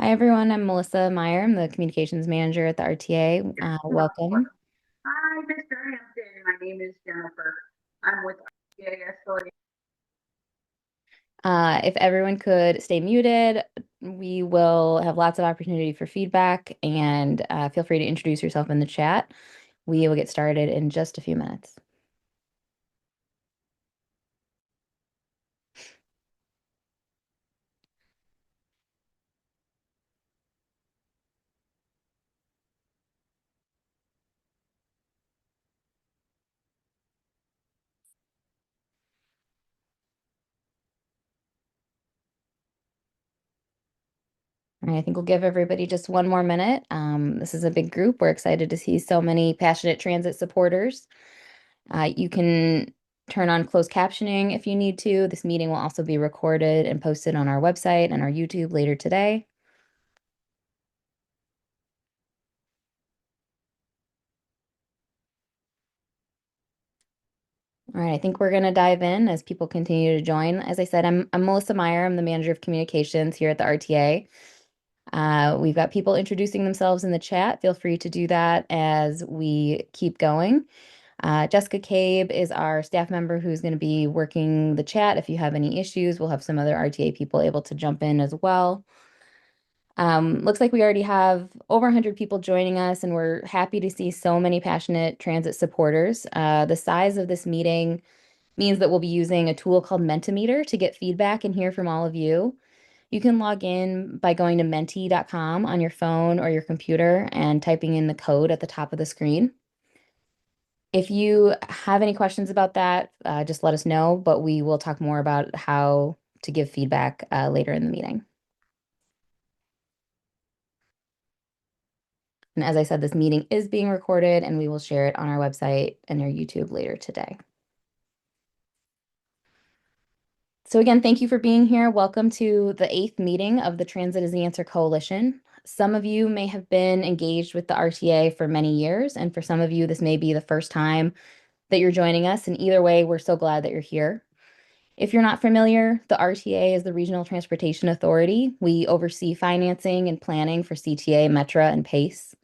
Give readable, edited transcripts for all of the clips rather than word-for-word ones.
Hi, everyone. I'm Melissa Meyer. I'm the communications manager at the RTA. Welcome. Hi, Mr. Hampton. My name is Jennifer. I'm with RTA Escalation. If everyone could stay muted, we will have lots of opportunity for feedback and feel free to introduce yourself in the chat. We will get started in just a few minutes. All right, I think we'll give everybody just one more minute. This is a big group. We're excited to see so many passionate transit supporters. You can turn on closed captioning if you need to. This meeting will also be recorded and posted on our website and our YouTube later today. All right, I think we're going to dive in as people continue to join. As I said, I'm Melissa Meyer. I'm the manager of communications here at the RTA. We've got people introducing themselves in the chat. Feel free to do that as we keep going. Jessica Cabe is our staff member who's going to be working the chat. If you have any issues, we'll have some other RTA people able to jump in as well. Looks like we already have over 100 people joining us, and we're happy to see so many passionate transit supporters. The size of this meeting means that we'll be using a tool called Mentimeter to get feedback and hear from all of you. You can log in by going to menti.com on your phone or your computer and typing in the code at the top of the screen. If you have any questions about that, just let us know, but we will talk more about how to give feedback later in the meeting. And as I said, this meeting is being recorded and we will share it on our website and our YouTube later today. So again, thank you for being here. Welcome to the 8th meeting of the Transit is the Answer Coalition. Some of you may have been engaged with the RTA for many years, and for some of you, this may be the first time that you're joining us. And either way, we're so glad that you're here. If you're not familiar, the RTA is the Regional Transportation Authority. We oversee financing and planning for CTA, Metra, and PACE.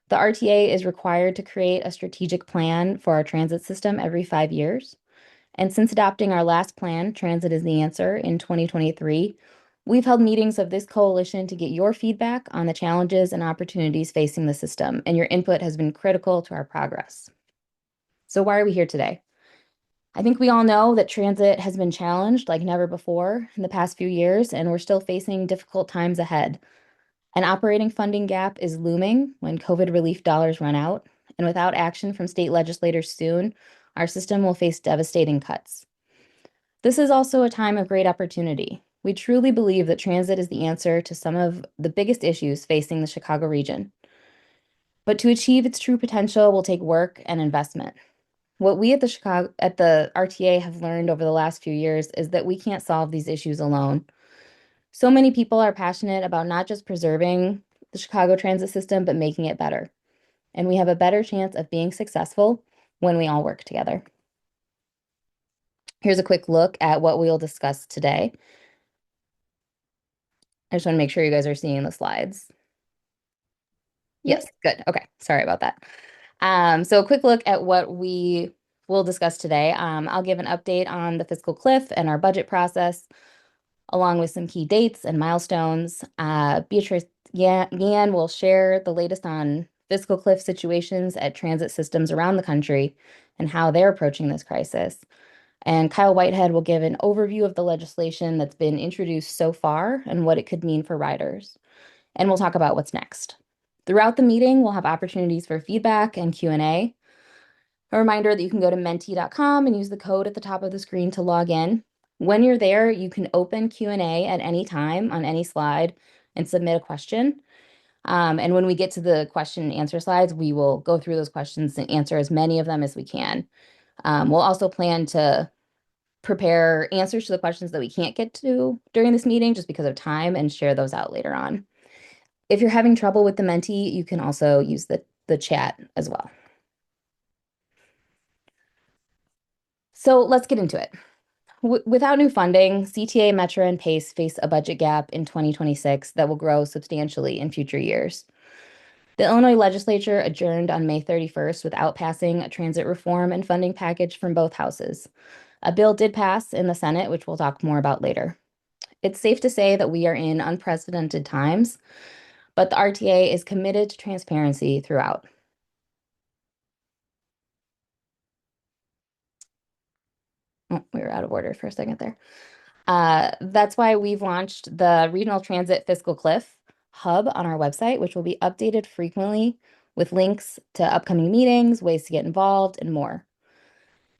The RTA is required to create a strategic plan for our transit system every 5 years. And since adopting our last plan, Transit is the Answer, in 2023, we've held meetings of this coalition to get your feedback on the challenges and opportunities facing the system, and your input has been critical to our progress. So why are we here today? I think we all know that transit has been challenged like never before in the past few years, and we're still facing difficult times ahead. An operating funding gap is looming when COVID relief dollars run out, and without action from state legislators soon, our system will face devastating cuts. This is also a time of great opportunity. We truly believe that transit is the answer to some of the biggest issues facing the Chicago region. But to achieve its true potential will take work and investment. What we at the RTA have learned over the last few years is that we can't solve these issues alone. So many people are passionate about not just preserving the Chicago transit system, but making it better. And we have a better chance of being successful when we all work together. Here's a quick look at what we'll discuss today. I just want to make sure you guys are seeing the slides. Yes, good. Okay, sorry about that. So a quick look at what we will discuss today. I'll give an update on the fiscal cliff and our budget process, along with some key dates and milestones. Beatrice Yan will share the latest on fiscal cliff situations at transit systems around the country and how they're approaching this crisis. And Kyle Whitehead will give an overview of the legislation that's been introduced so far and what it could mean for riders. And we'll talk about what's next. Throughout the meeting, we'll have opportunities for feedback and Q&A. A reminder that you can go to menti.com and use the code at the top of the screen to log in. When you're there, you can open Q&A at any time on any slide and submit a question. And when we get to the question and answer slides, we will go through those questions and answer as many of them as we can. We'll also plan to prepare answers to the questions that we can't get to during this meeting just because of time and share those out later on. If you're having trouble with the Menti, you can also use the chat as well. So let's get into it. Without new funding, CTA, Metro, and PACE face a budget gap in 2026 that will grow substantially in future years. The Illinois legislature adjourned on May 31st without passing a transit reform and funding package from both houses. A bill did pass in the Senate, which we'll talk more about later. It's safe to say that we are in unprecedented times, but the RTA is committed to transparency throughout. Oh, we were out of order for a second there. That's why we've launched the Regional Transit Fiscal Cliff hub on our website, which will be updated frequently with links to upcoming meetings, ways to get involved, and more.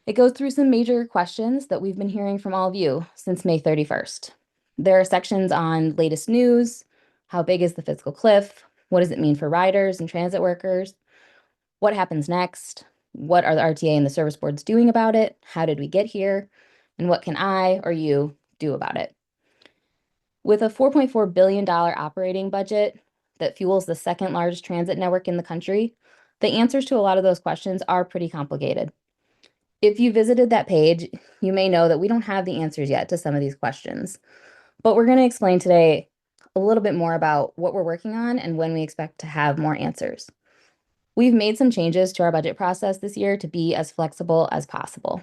It goes through some major questions that we've been hearing from all of you since May 31st. There are sections on latest news, how big is the fiscal cliff, what does it mean for riders and transit workers, what happens next, what are the RTA and the service boards doing about it, how did we get here, and what can I or you do about it. With a $4.4 billion operating budget that fuels the second largest transit network in the country, the answers to a lot of those questions are pretty complicated. If you visited that page, you may know that we don't have the answers yet to some of these questions, but we're going to explain today a little bit more about what we're working on and when we expect to have more answers. We've made some changes to our budget process this year to be as flexible as possible.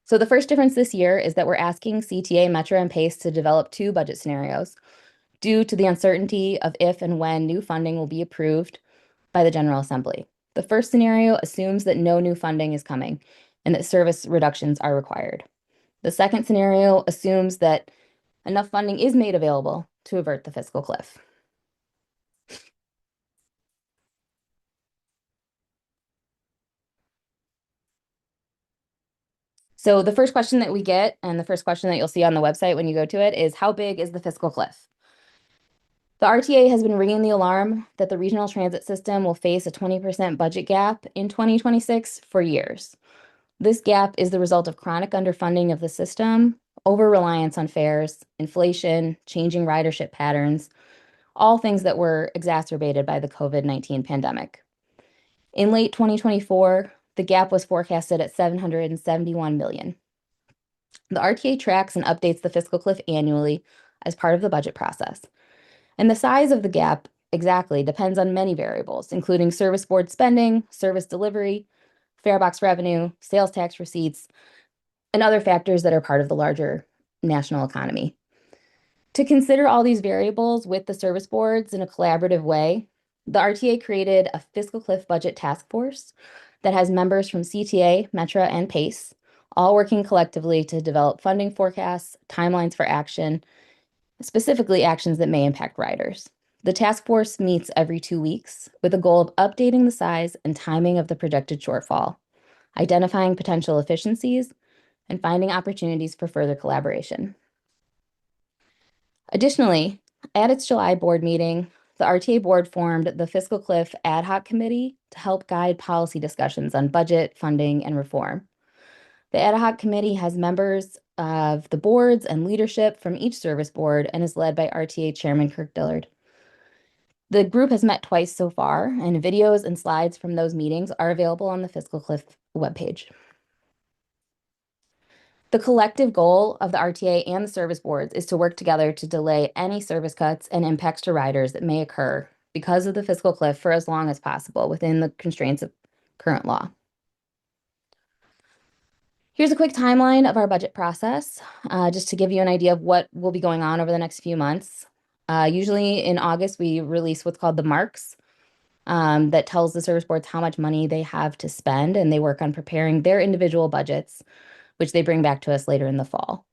So the first difference this year is that we're asking CTA, Metro, and PACE to develop two budget scenarios due to the uncertainty of if and when new funding will be approved by the General Assembly. The first scenario assumes that no new funding is coming and that service reductions are required. The second scenario assumes that enough funding is made available to avert the fiscal cliff. So the first question that we get, and the first question that you'll see on the website when you go to it, is how big is the fiscal cliff? The RTA has been ringing the alarm that the regional transit system will face a 20% budget gap in 2026 for years. This gap is the result of chronic underfunding of the system, over-reliance on fares, inflation, changing ridership patterns, all things that were exacerbated by the COVID-19 pandemic. In late 2024, the gap was forecasted at $771 million. The RTA tracks and updates the fiscal cliff annually as part of the budget process. And the size of the gap exactly depends on many variables, including service board spending, service delivery, fare box revenue, sales tax receipts, and other factors that are part of the larger national economy. To consider all these variables with the service boards in a collaborative way, the RTA created a fiscal cliff budget task force that has members from CTA, Metra, and PACE, all working collectively to develop funding forecasts, timelines for action, specifically actions that may impact riders. The task force meets every 2 weeks with a goal of updating the size and timing of the projected shortfall, identifying potential efficiencies, and finding opportunities for further collaboration. Additionally, at its July board meeting, the RTA board formed the Fiscal Cliff Ad Hoc Committee to help guide policy discussions on budget, funding, and reform. The Ad Hoc Committee has members of the boards and leadership from each service board and is led by RTA Chairman Kirk Dillard. The group has met twice so far, and videos and slides from those meetings are available on the Fiscal Cliff webpage. The collective goal of the RTA and the service boards is to work together to delay any service cuts and impacts to riders that may occur because of the fiscal cliff for as long as possible within the constraints of current law. Here's a quick timeline of our budget process, just to give you an idea of what will be going on over the next few months. Usually in August, we release what's called the marks, that tells the service boards how much money they have to spend, and they work on preparing their individual budgets, which they bring back to us later in the fall.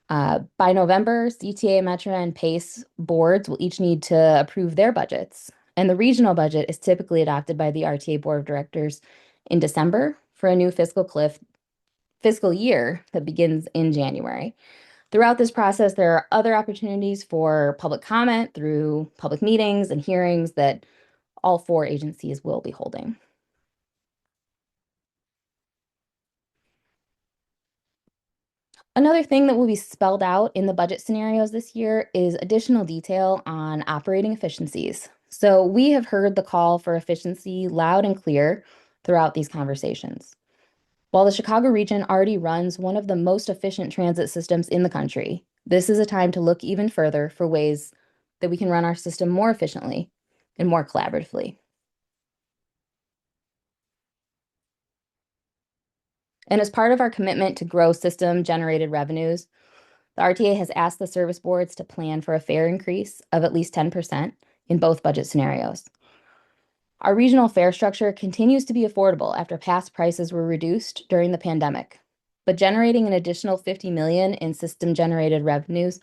By November, CTA, Metra, and PACE boards will each need to approve their budgets, and the regional budget is typically adopted by the RTA Board of Directors in December for a new fiscal year that begins in January. Throughout this process, there are other opportunities for public comment through public meetings and hearings that all four agencies will be holding. Another thing that will be spelled out in the budget scenarios this year is additional detail on operating efficiencies. So we have heard the call for efficiency loud and clear throughout these conversations. While the Chicago region already runs one of the most efficient transit systems in the country, this is a time to look even further for ways that we can run our system more efficiently and more collaboratively. And as part of our commitment to grow system-generated revenues, the RTA has asked the service boards to plan for a fare increase of at least 10% in both budget scenarios. Our regional fare structure continues to be affordable after past prices were reduced during the pandemic, but generating an additional $50 million in system-generated revenues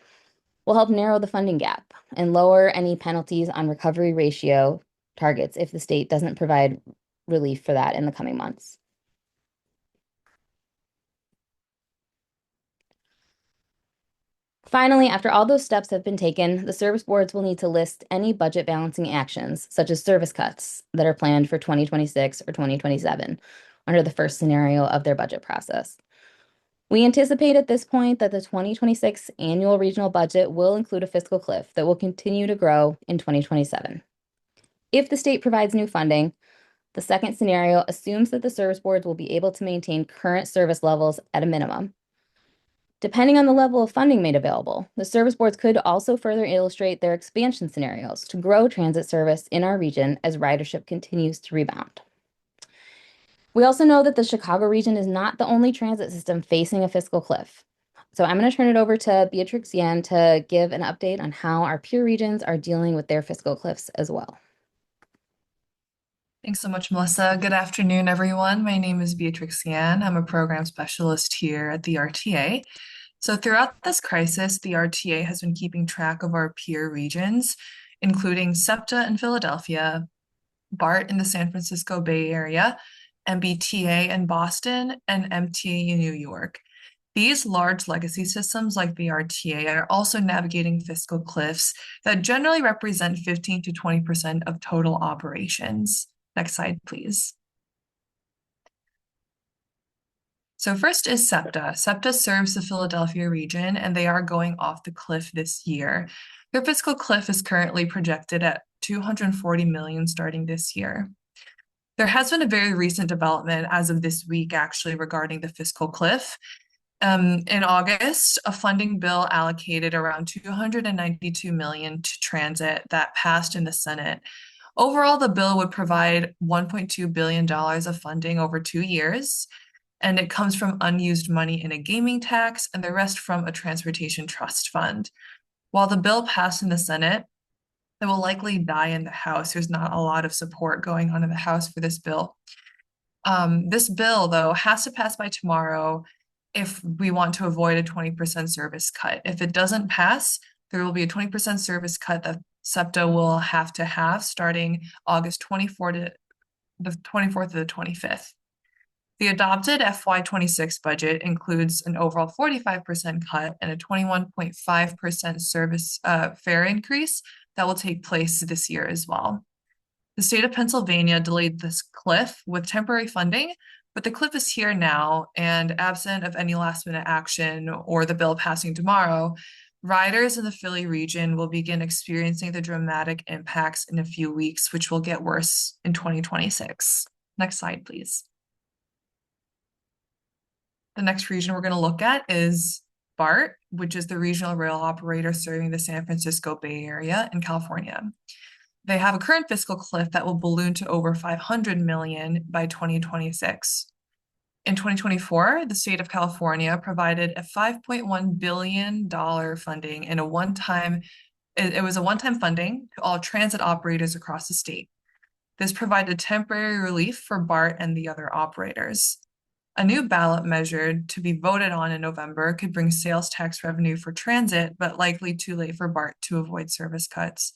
will help narrow the funding gap and lower any penalties on recovery ratio targets if the state doesn't provide relief for that in the coming months. Finally, after all those steps have been taken, the service boards will need to list any budget balancing actions, such as service cuts, that are planned for 2026 or 2027 under the first scenario of their budget process. We anticipate at this point that the 2026 annual regional budget will include a fiscal cliff that will continue to grow in 2027. If the state provides new funding, the second scenario assumes that the service boards will be able to maintain current service levels at a minimum. Depending on the level of funding made available, the service boards could also further illustrate their expansion scenarios to grow transit service in our region as ridership continues to rebound. We also know that the Chicago region is not the only transit system facing a fiscal cliff. So I'm going to turn it over to Beatrix Yan to give an update on how our peer regions are dealing with their fiscal cliffs as well. Thanks so much, Melissa. Good afternoon, everyone. My name is Beatrix Yan. I'm a program specialist here at the RTA. So throughout this crisis, the RTA has been keeping track of our peer regions, including SEPTA in Philadelphia, BART in the San Francisco Bay Area, MBTA in Boston, and MTA in New York. These large legacy systems like the RTA are also navigating fiscal cliffs that generally represent 15 to 20% of total operations. Next slide, please. So first is SEPTA. SEPTA serves the Philadelphia region, and they are going off the cliff this year. Their fiscal cliff is currently projected at $240 million starting this year. There has been a very recent development as of this week, actually, regarding the fiscal cliff. In August, a funding bill allocated around $292 million to transit that passed in the Senate. Overall, the bill would provide $1.2 billion of funding over 2 years, and it comes from unused money in a gaming tax and the rest from a transportation trust fund. While the bill passed in the Senate, it will likely die in the House. There's not a lot of support going on in the House for this bill. This bill, though, has to pass by tomorrow if we want to avoid a 20% service cut. If it doesn't pass, there will be a 20% service cut that SEPTA will have to have starting August 24th to the 25th. The adopted FY26 budget includes an overall 45% cut and a 21.5% service fare increase that will take place this year as well. The state of Pennsylvania delayed this cliff with temporary funding, but the cliff is here now, and absent of any last-minute action or the bill passing tomorrow, riders in the Philly region will begin experiencing the dramatic impacts in a few weeks, which will get worse in 2026. Next slide, please. The next region we're going to look at is BART, which is the regional rail operator serving the San Francisco Bay Area in California. They have a current fiscal cliff that will balloon to over $500 million by 2026. In 2024, the state of California provided a $5.1 billion funding in a one-time funding to all transit operators across the state. This provided temporary relief for BART and the other operators. A new ballot measure to be voted on in November could bring sales tax revenue for transit, but likely too late for BART to avoid service cuts.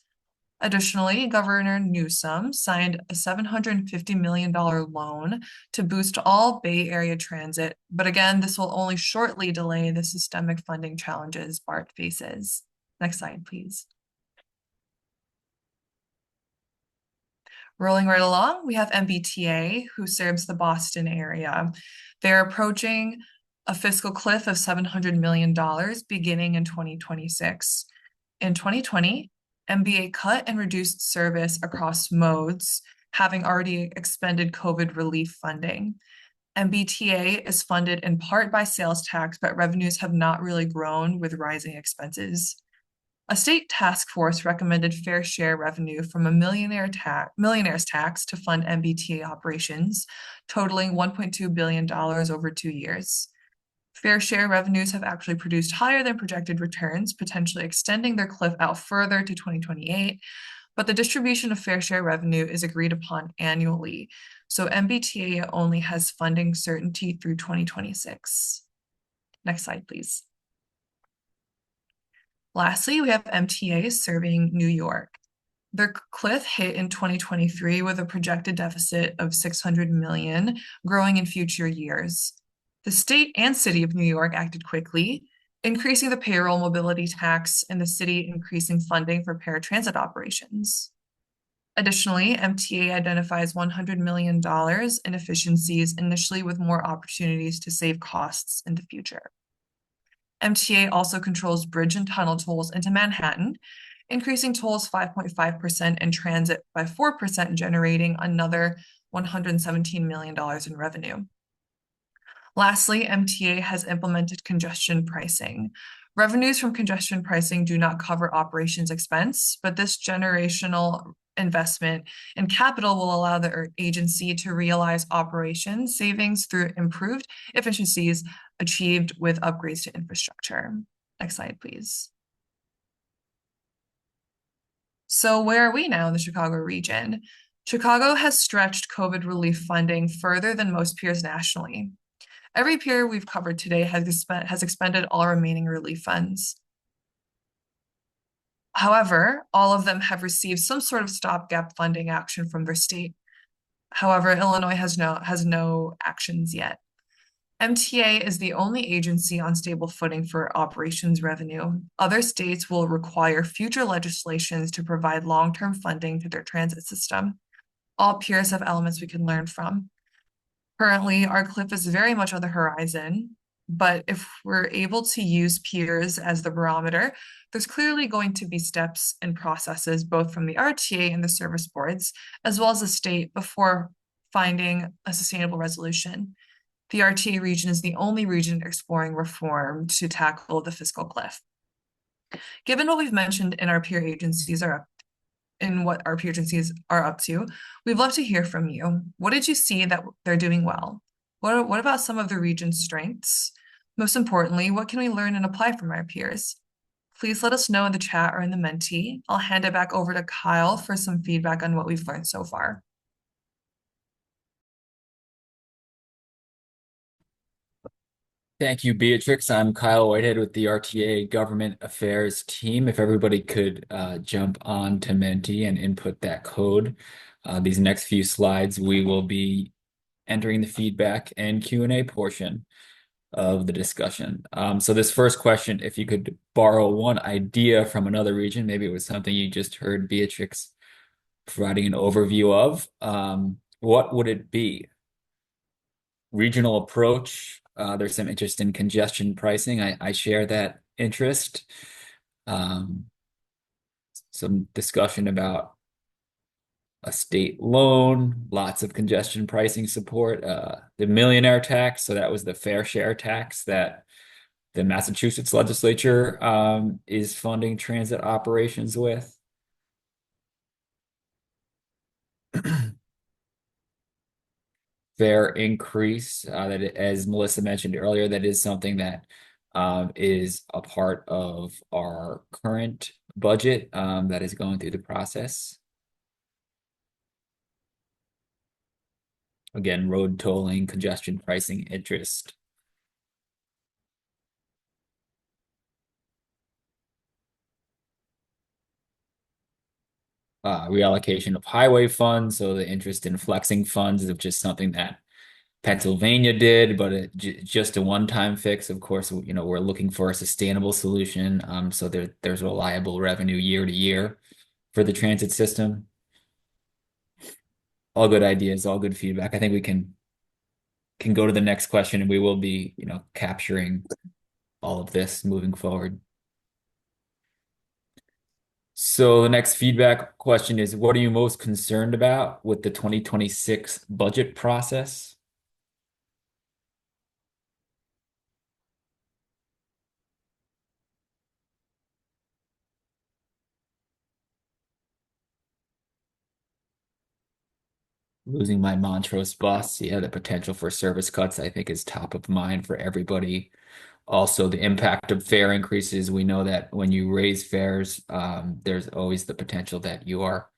Additionally, Governor Newsom signed a $750 million loan to boost all Bay Area transit, but again, this will only shortly delay the systemic funding challenges BART faces. Next slide, please. Rolling right along, we have MBTA, who serves the Boston area. They're approaching a fiscal cliff of $700 million beginning in 2026. In 2020, MBA cut and reduced service across modes having already expended COVID relief funding. MBTA is funded in part by sales tax, but revenues have not really grown with rising expenses. A state task force recommended fair share revenue from a millionaire's tax to fund MBTA operations, totaling $1.2 billion over 2 years. Fair share revenues have actually produced higher than projected returns, potentially extending their cliff out further to 2028. But the distribution of fair share revenue is agreed upon annually. So MBTA only has funding certainty through 2026. Next slide, please. Lastly, we have MTA serving New York. Their cliff hit in 2023 with a projected deficit of $600 million, growing in future years. The state and city of New York acted quickly, increasing the payroll mobility tax and the city increasing funding for paratransit operations. Additionally, MTA identifies $100 million in efficiencies initially with more opportunities to save costs in the future. MTA also controls bridge and tunnel tolls into Manhattan, increasing tolls 5.5% and transit by 4%, generating another $117 million in revenue. Lastly, MTA has implemented congestion pricing. Revenues from congestion pricing do not cover operations expense, but this generational investment in capital will allow the agency to realize operations savings through improved efficiencies achieved with upgrades to infrastructure. Next slide, please. So where are we now in the Chicago region? Chicago has stretched COVID relief funding further than most peers nationally. Every peer we've covered today has expended all remaining relief funds. However, all of them have received some sort of stopgap funding action from their state. However, Illinois has no actions yet. MTA is the only agency on stable footing for operations revenue. Other states will require future legislations to provide long-term funding to their transit system. All peers have elements we can learn from. Currently, our cliff is very much on the horizon, but if we're able to use peers as the barometer, there's clearly going to be steps and processes both from the RTA and the service boards, as well as the state, before finding a sustainable resolution. The RTA region is the only region exploring reform to tackle the fiscal cliff. Given what we've mentioned in our peer agencies what our peer agencies are up to, we'd love to hear from you. What did you see that they're doing well? What about some of the region's strengths? Most importantly, what can we learn and apply from our peers? Please let us know in the chat or in the Menti. I'll hand it back over to Kyle for some feedback on what we've learned so far. Thank you, Beatrix. I'm Kyle Whitehead with the RTA Government Affairs team. If everybody could jump on to Menti and input that code. These next few slides, we will be entering the feedback and Q&A portion of the discussion. So this first question, if you could borrow one idea from another region, maybe it was something you just heard Beatrix providing an overview of, what would it be? Regional approach. There's some interest in congestion pricing. I share that interest. Some discussion about a state loan, lots of congestion pricing support, the millionaire tax. So that was the fair share tax that the Massachusetts legislature is funding transit operations with. Fare increase, that as Melissa mentioned earlier, that is something that is a part of our current budget that is going through the process. Again, road tolling, congestion pricing, interest. Reallocation of highway funds, so the interest in flexing funds is just something that Pennsylvania did, but just a one-time fix. Of course, we're looking for a sustainable solution, so there's reliable revenue year to year for the transit system. All good ideas, all good feedback. I think we can go to the next question, and we will be, capturing all of this moving forward. So the next feedback question is, what are you most concerned about with the 2026 budget process? Losing my Montrose bus, yeah, the potential for service cuts, I think, is top of mind for everybody. Also, the impact of fare increases. We know that when you raise fares, there's always the potential that you are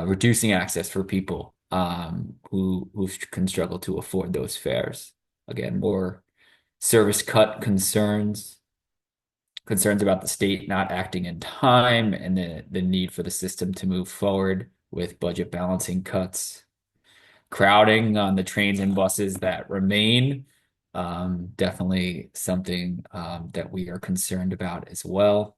reducing access for people who can struggle to afford those fares. Again, more service cut concerns about the state not acting in time, and the need for the system to move forward with budget balancing cuts. Crowding on the trains and buses that remain, definitely something that we are concerned about as well.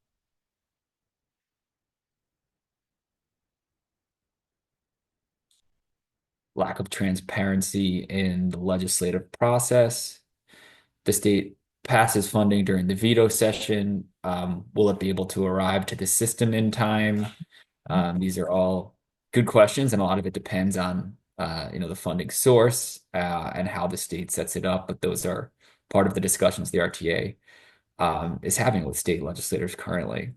Lack of transparency in the legislative process. The state passes funding during the veto session. Will it be able to arrive to the system in time? These are all good questions, and a lot of it depends on the funding source and how the state sets it up. But those are part of the discussions the RTA is having with state legislators currently.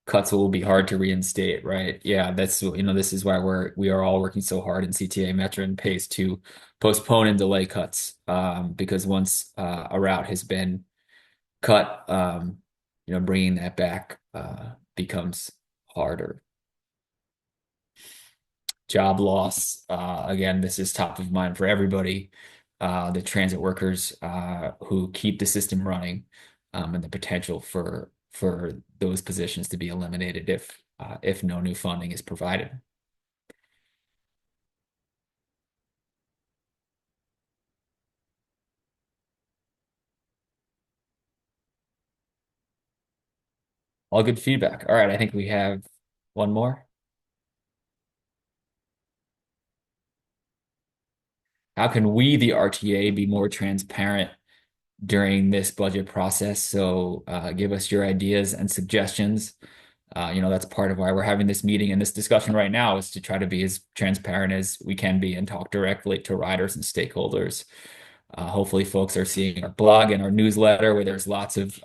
Cuts will be hard to reinstate, right? Yeah, this is why we are all working so hard in CTA, Metro, and PACE to postpone and delay cuts, because once a route has been cut, bringing that back becomes harder. Job loss, again, this is top of mind for everybody. The transit workers who keep the system running, and the potential for those positions to be eliminated if no new funding is provided. All good feedback. All right, I think we have one more. How can we, the RTA, be more transparent during this budget process? So give us your ideas and suggestions. That's part of why we're having this meeting and this discussion right now, is to try to be as transparent as we can be and talk directly to riders and stakeholders. Hopefully folks are seeing our blog and our newsletter, where there's lots of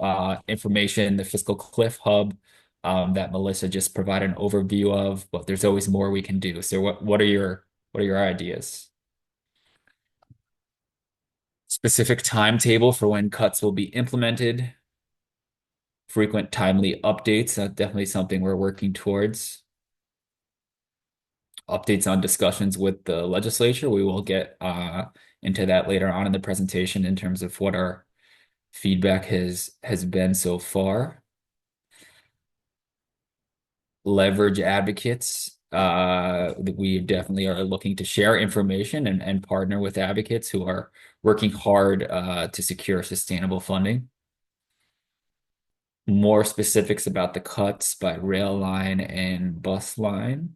information, the Fiscal Cliff Hub that Melissa just provided an overview of, but there's always more we can do. So what are your ideas? Specific timetable for when cuts will be implemented. Frequent timely updates, definitely something we're working towards. Updates on discussions with the legislature. We will get into that later on in the presentation in terms of what our feedback has been so far. Leverage advocates. We definitely are looking to share information and partner with advocates who are working hard to secure sustainable funding. More specifics about the cuts by rail line and bus line.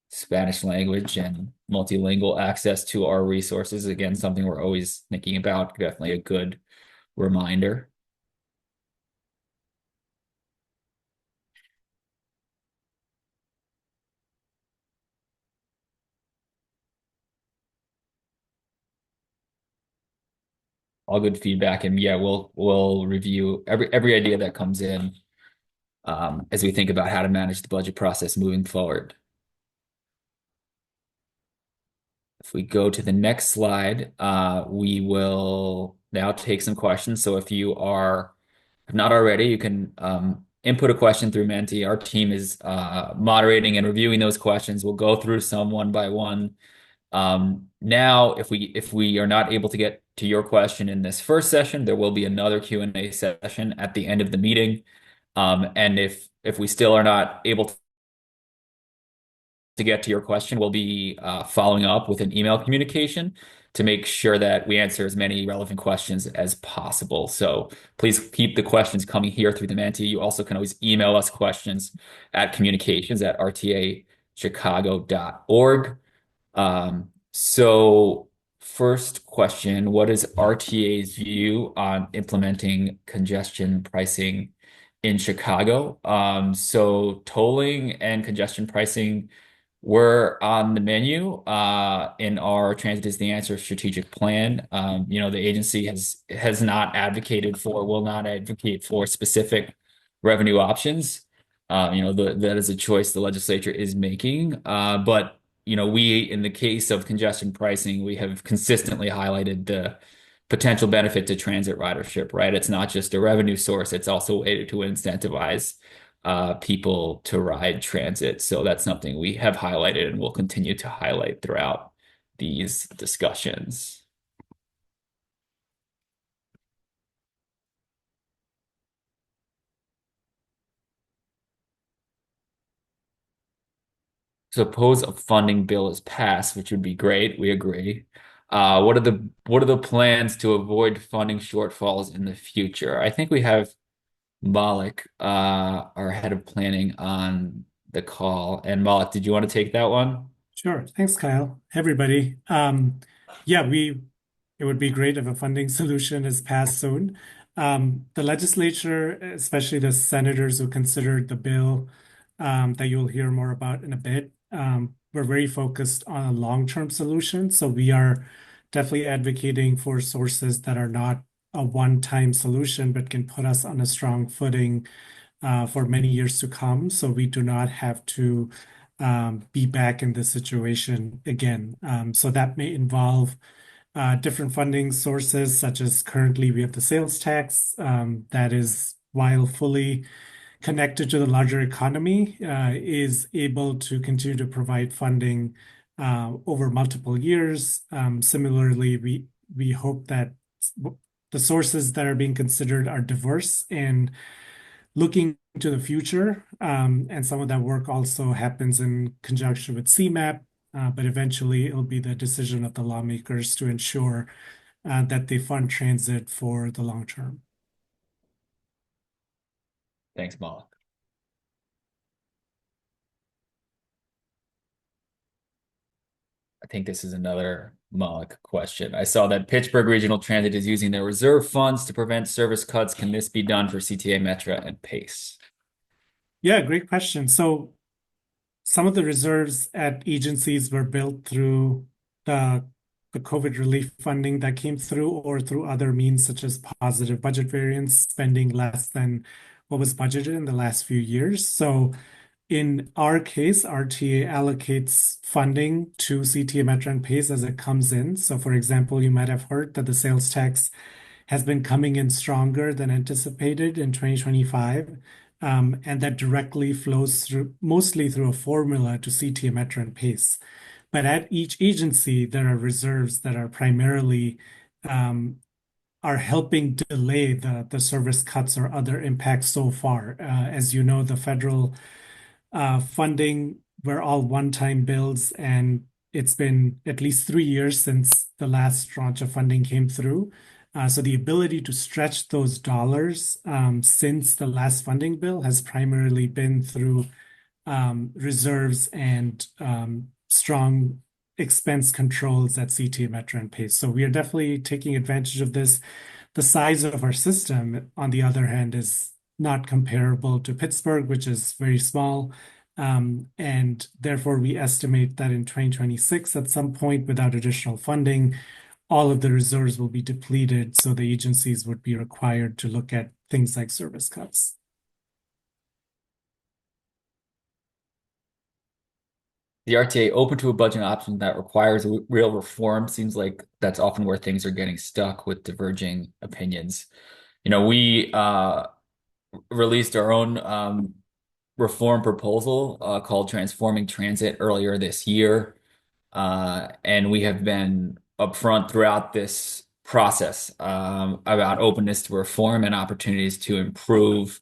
Spanish language and multilingual access to our resources. Again, something we're always thinking about. Definitely a good reminder. All good feedback, and yeah, we'll review every idea that comes in as we think about how to manage the budget process moving forward. If we go to the next slide, we will now take some questions. So if you if not already, you can input a question through Menti. Our team is moderating and reviewing those questions. We'll go through some one by one. Now, if we are not able to get to your question in this first session, there will be another Q&A session at the end of the meeting. And if we still are not able to get to your question, we'll be following up with an email communication to make sure that we answer as many relevant questions as possible. So please keep the questions coming here through the Menti. You also can always email us questions at communications@rtachicago.org. So first question, what is RTA's view on implementing congestion pricing in Chicago? So tolling and congestion pricing were on the menu in our Transit is the Answer strategic plan. The agency has not advocated for, will not advocate for specific revenue options. That is a choice the legislature is making. But we, in the case of congestion pricing, we have consistently highlighted the potential benefit to transit ridership, right? It's not just a revenue source, it's also a way to incentivize people to ride transit. So that's something we have highlighted and will continue to highlight throughout these discussions. Suppose a funding bill is passed, which would be great. We agree. What are the plans to avoid funding shortfalls in the future? I think we have Malik, our head of planning, on the call. And Malik, did you want to take that one? Sure. Thanks, Kyle. Hey, everybody. Yeah, it would be great if a funding solution is passed soon. The legislature, especially the senators who considered the bill, that you'll hear more about in a bit, we're very focused on a long-term solution. So we are definitely advocating for sources that are not a one-time solution, but can put us on a strong footing for many years to come. So we do not have to be back in this situation again. So that may involve different funding sources, such as currently we have the sales tax that is, while fully connected to the larger economy, is able to continue to provide funding over multiple years. Similarly, we hope that the sources that are being considered are diverse and looking to the future. And some of that work also happens in conjunction with CMAP, but eventually it'll be the decision of the lawmakers to ensure that they fund transit for the long term. Thanks, Malik. I think this is another Malik question. I saw that Pittsburgh Regional Transit is using their reserve funds to prevent service cuts. Can this be done for CTA, Metra, and PACE? Yeah, great question. So some of the reserves at agencies were built through the the COVID relief funding that came through or through other means such as positive budget variance, spending less than what was budgeted in the last few years. So in our case, RTA allocates funding to CTA Metro and PACE as it comes in. So for example, you might have heard that the sales tax has been coming in stronger than anticipated in 2025. And that directly flows through mostly through a formula to CTA Metro and PACE. But at each agency, there are reserves that are primarily are helping delay the service cuts or other impacts so far. As you know, the federal funding were all one-time bills, and it's been at least 3 years since the last tranche of funding came through. So the ability to stretch those dollars since the last funding bill has primarily been through reserves and strong expense controls at CTA Metro and PACE. So we are definitely taking advantage of this. The size of our system, on the other hand, is not comparable to Pittsburgh, which is very small. And therefore, we estimate that in 2026, at some point, without additional funding, all of the reserves will be depleted. So the agencies would be required to look at things like service cuts. The RTA open to a budget option that requires real reform? Seems like that's often where things are getting stuck with diverging opinions. We released our own reform proposal called Transforming Transit earlier this year. And we have been upfront throughout this process about openness to reform and opportunities to improve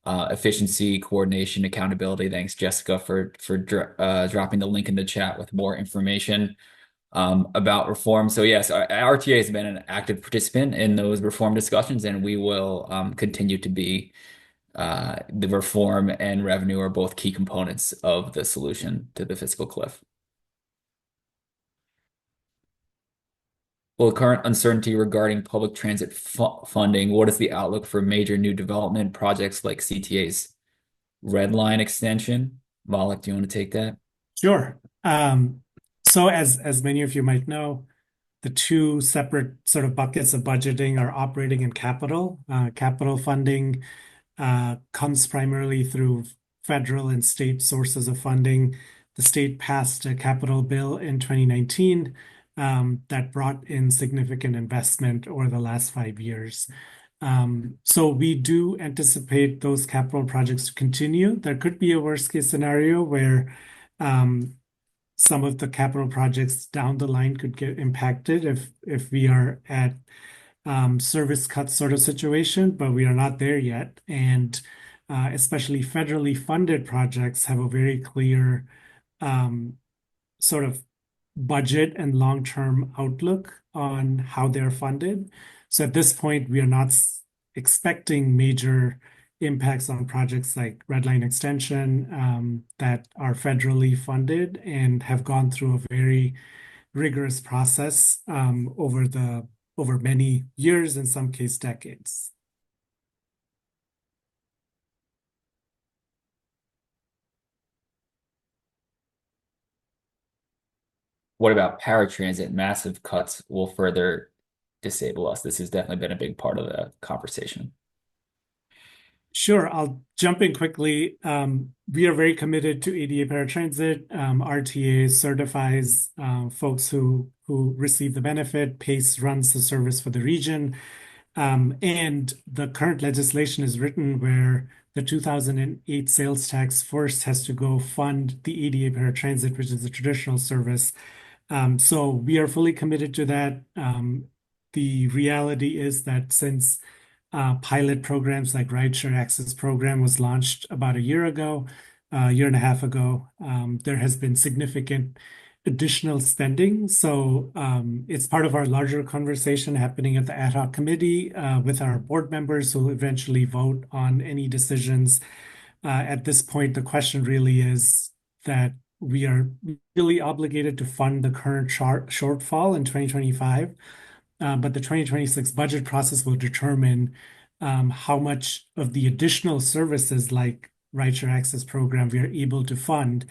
efficiency, coordination, accountability. Thanks, Jessica, for dropping the link in the chat with more information about reform. So yes, our RTA has been an active participant in those reform discussions, and we will continue to be. The reform and revenue are both key components of the solution to the fiscal cliff. Well, current uncertainty regarding public transit funding, what is the outlook for major new development projects like CTA's Red Line extension? Malik, do you want to take that? Sure. So as many of you might know, the two separate sort of buckets of budgeting are operating and capital. Capital funding comes primarily through federal and state sources of funding. The state passed a capital bill in 2019 that brought in significant investment over the last 5 years. So we do anticipate those capital projects to continue. There could be a worst case scenario where um, some of the capital projects down the line could get impacted if we are at service cut sort of situation, but we are not there yet. And especially federally funded projects have a very clear um, sort of budget and long-term outlook on how they're funded. So at this point, we are not expecting major impacts on projects like Red Line Extension that are federally funded and have gone through a very rigorous process over many years, in some case decades. What about paratransit? Massive cuts will further disable us. This has definitely been a big part of the conversation. Sure, I'll jump in quickly. We are very committed to ADA paratransit. RTA certifies folks who receive the benefit. PACE runs the service for the region. And the current legislation is written where the 2008 sales tax first has to go fund the ADA paratransit, which is the traditional service. So we are fully committed to that. The reality is that since pilot programs like Rideshare Access Program was launched about a year ago, a year and a half ago, there has been significant additional spending. So it's part of our larger conversation happening at the ad hoc committee with our board members who will eventually vote on any decisions. At this point, the question really is that we are really obligated to fund the current shortfall in 2025. But the 2026 budget process will determine how much of the additional services like Rideshare Access Program we are able to fund.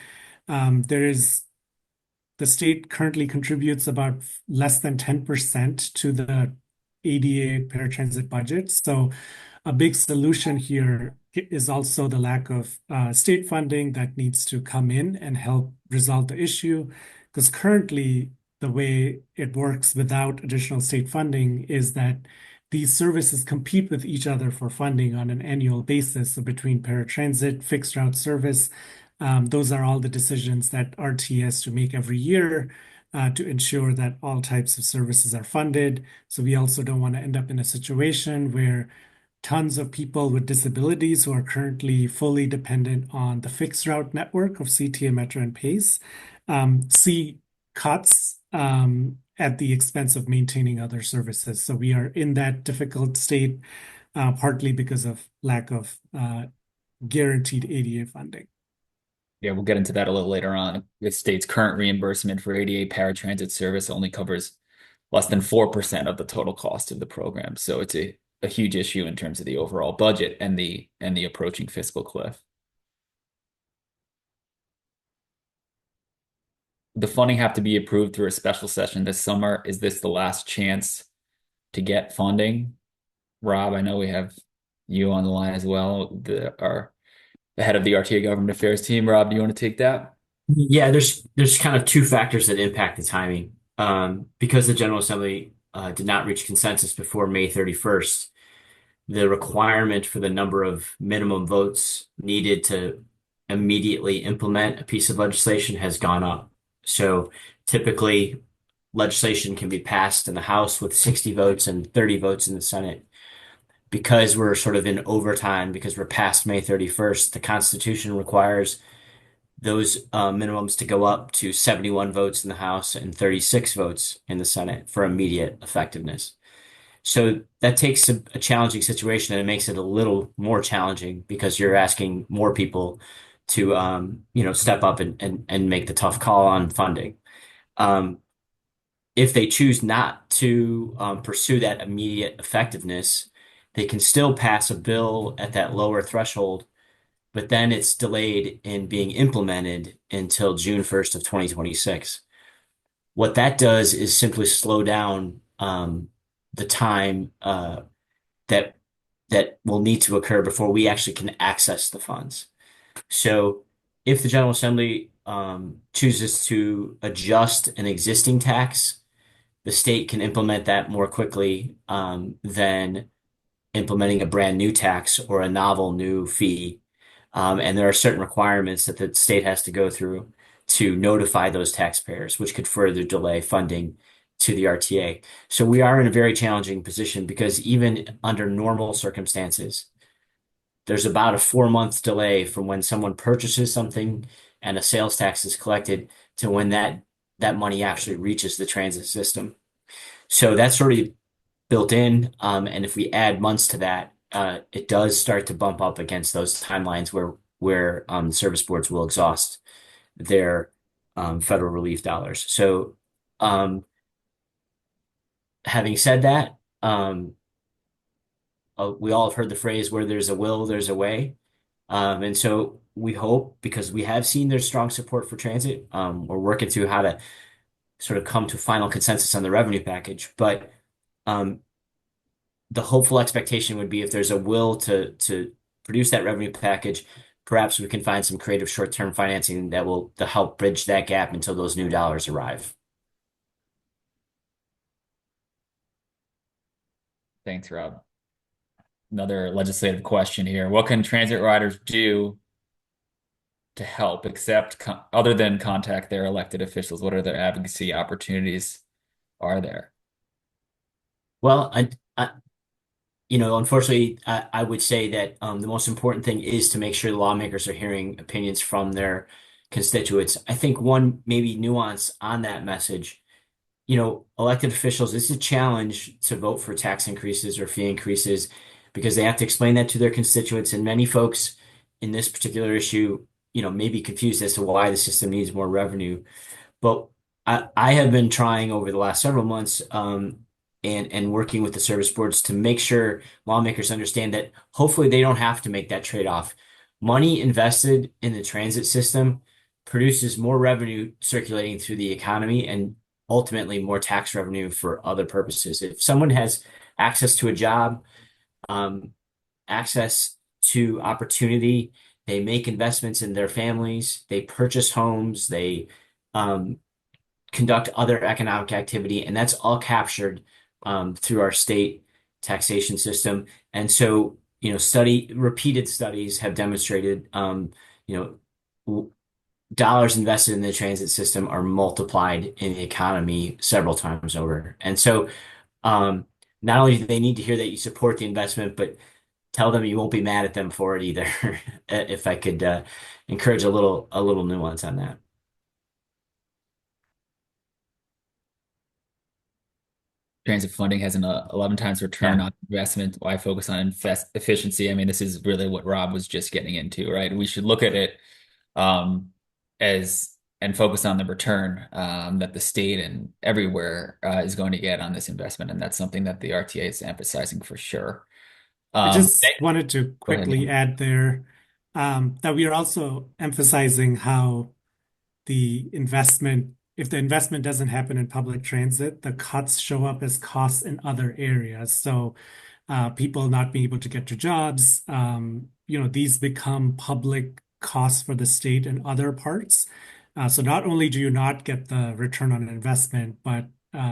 The state currently contributes about less than 10% to the ADA paratransit budget. So a big solution here is also the lack of state funding that needs to come in and help resolve the issue. Because currently, the way it works without additional state funding is that these services compete with each other for funding on an annual basis. So between paratransit, fixed route service, those are all the decisions that RT has to make every year to ensure that all types of services are funded. So we also don't want to end up in a situation where tons of people with disabilities who are currently fully dependent on the fixed route network of CTA, Metro, and PACE see cuts at the expense of maintaining other services. So we are in that difficult state, partly because of lack of guaranteed ADA funding. Yeah, we'll get into that a little later on. The state's current reimbursement for ADA paratransit service only covers less than 4% of the total cost of the program. So it's a huge issue in terms of the overall budget and the approaching fiscal cliff. The funding have to be approved through a special session this summer. Is this the last chance to get funding? Rob, I know we have you on the line as well, the head of the RTA Government Affairs team. Rob, do you want to take that? Yeah, there's kind of two factors that impact the timing. Because the General Assembly did not reach consensus before May 31st, the requirement for the number of minimum votes needed to immediately implement a piece of legislation has gone up. So typically, legislation can be passed in the House with 60 votes and 30 votes in the Senate. Because we're sort of in overtime, because we're past May 31st, the Constitution requires those minimums to go up to 71 votes in the House and 36 votes in the Senate for immediate effectiveness. So that takes a challenging situation and it makes it a little more challenging because you're asking more people to step up and make the tough call on funding. if they choose not to pursue that immediate effectiveness, they can still pass a bill at that lower threshold, but then it's delayed in being implemented until June 1st of 2026. What that does is simply slow down the time that that will need to occur before we actually can access the funds. So if the General Assembly chooses to adjust an existing tax, the state can implement that more quickly than implementing a brand new tax or a novel new fee. And there are certain requirements that the state has to go through to notify those taxpayers, which could further delay funding to the RTA. So we are in a very challenging position because even under normal circumstances, there's about a 4 month delay from when someone purchases something and a sales tax is collected to when that money actually reaches the transit system. So that's already built in. And if we add months to that, it does start to bump up against those timelines where service boards will exhaust their federal relief dollars. So having said that, we all have heard the phrase where there's a will, there's a way. And so we hope, because we have seen there's strong support for transit, we're working through how to sort of come to final consensus on the revenue package. But um, the hopeful expectation would be if there's a will to produce that revenue package, perhaps we can find some creative short-term financing that will to help bridge that gap until those new dollars arrive. Thanks, Rob. Another legislative question here. What can transit riders do to help except other than contact their elected officials? What other advocacy opportunities are there? Well, unfortunately, I would say that the most important thing is to make sure the lawmakers are hearing opinions from their constituents. I think one maybe nuance on that message, elected officials, it's a challenge to vote for tax increases or fee increases because they have to explain that to their constituents. And many folks in this particular issue, may be confused as to why the system needs more revenue. But I have been trying over the last several months and working with the service boards to make sure lawmakers understand that hopefully they don't have to make that trade-off. Money invested in the transit system produces more revenue circulating through the economy and ultimately more tax revenue for other purposes. If someone has access to a job, access to opportunity, they make investments in their families, they purchase homes, they conduct other economic activity, and that's all captured through our state taxation system. And so, repeated studies have demonstrated, dollars invested in the transit system are multiplied in the economy several times over. And so, not only do they need to hear that you support the investment, but tell them you won't be mad at them for it either. If I could encourage a little nuance on that. Transit funding has an 11 times return Yeah. on investment. Why focus on efficiency? I mean, this is really what Rob was just getting into, right? We should look at it as and focus on the return that the state and everywhere is going to get on this investment, and that's something that the RTA is emphasizing for sure. I just wanted to Go ahead, quickly Ian. add there that we are also emphasizing how the investment, if the investment doesn't happen in public transit, the cuts show up as costs in other areas. So people not being able to get to jobs, these become public costs for the state and other parts. So not only do you not get the return on investment, but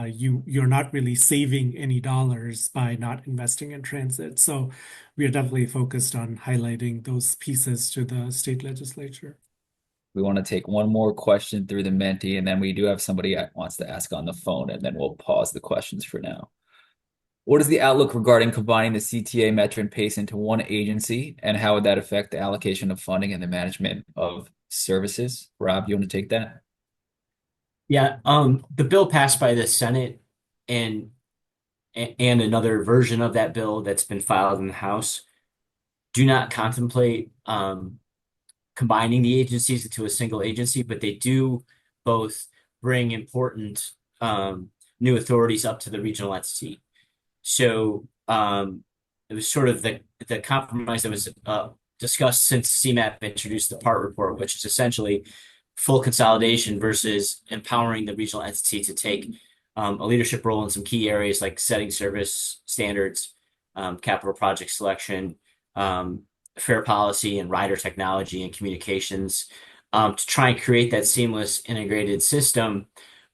you're not really saving any dollars by not investing in transit. So we are definitely focused on highlighting those pieces to the state legislature. We want to take one more question through the Menti, and then we do have somebody that wants to ask on the phone, and then we'll pause the questions for now. What is the outlook regarding combining the CTA, Metro, and PACE into one agency, and how would that affect the allocation of funding and the management of services? Rob, you want to take that? Yeah, the bill passed by the Senate and another version of that bill that's been filed in the House do not contemplate combining the agencies into a single agency, but they do both bring important new authorities up to the regional entity. So it was sort of the compromise that was discussed since CMAP introduced the PART report, which is essentially full consolidation versus empowering the regional entity to take a leadership role in some key areas like setting service standards, capital project selection, fair policy, and rider technology and communications, to try and create that seamless integrated system,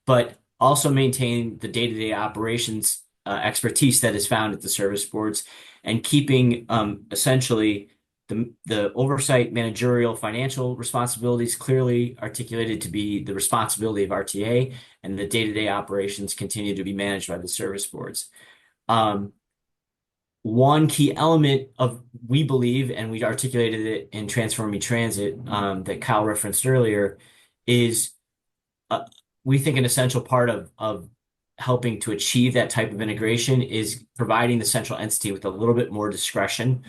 but also maintain the day-to-day operations expertise that is found at the service boards, and keeping essentially the oversight, managerial, financial responsibilities clearly articulated to be the responsibility of RTA, and the day-to-day operations continue to be managed by the service boards. One key element of, we believe, and we articulated it in Transforming Transit, that Kyle referenced earlier, is we think an essential part of helping to achieve that type of integration is providing the central entity with a little bit more discretion,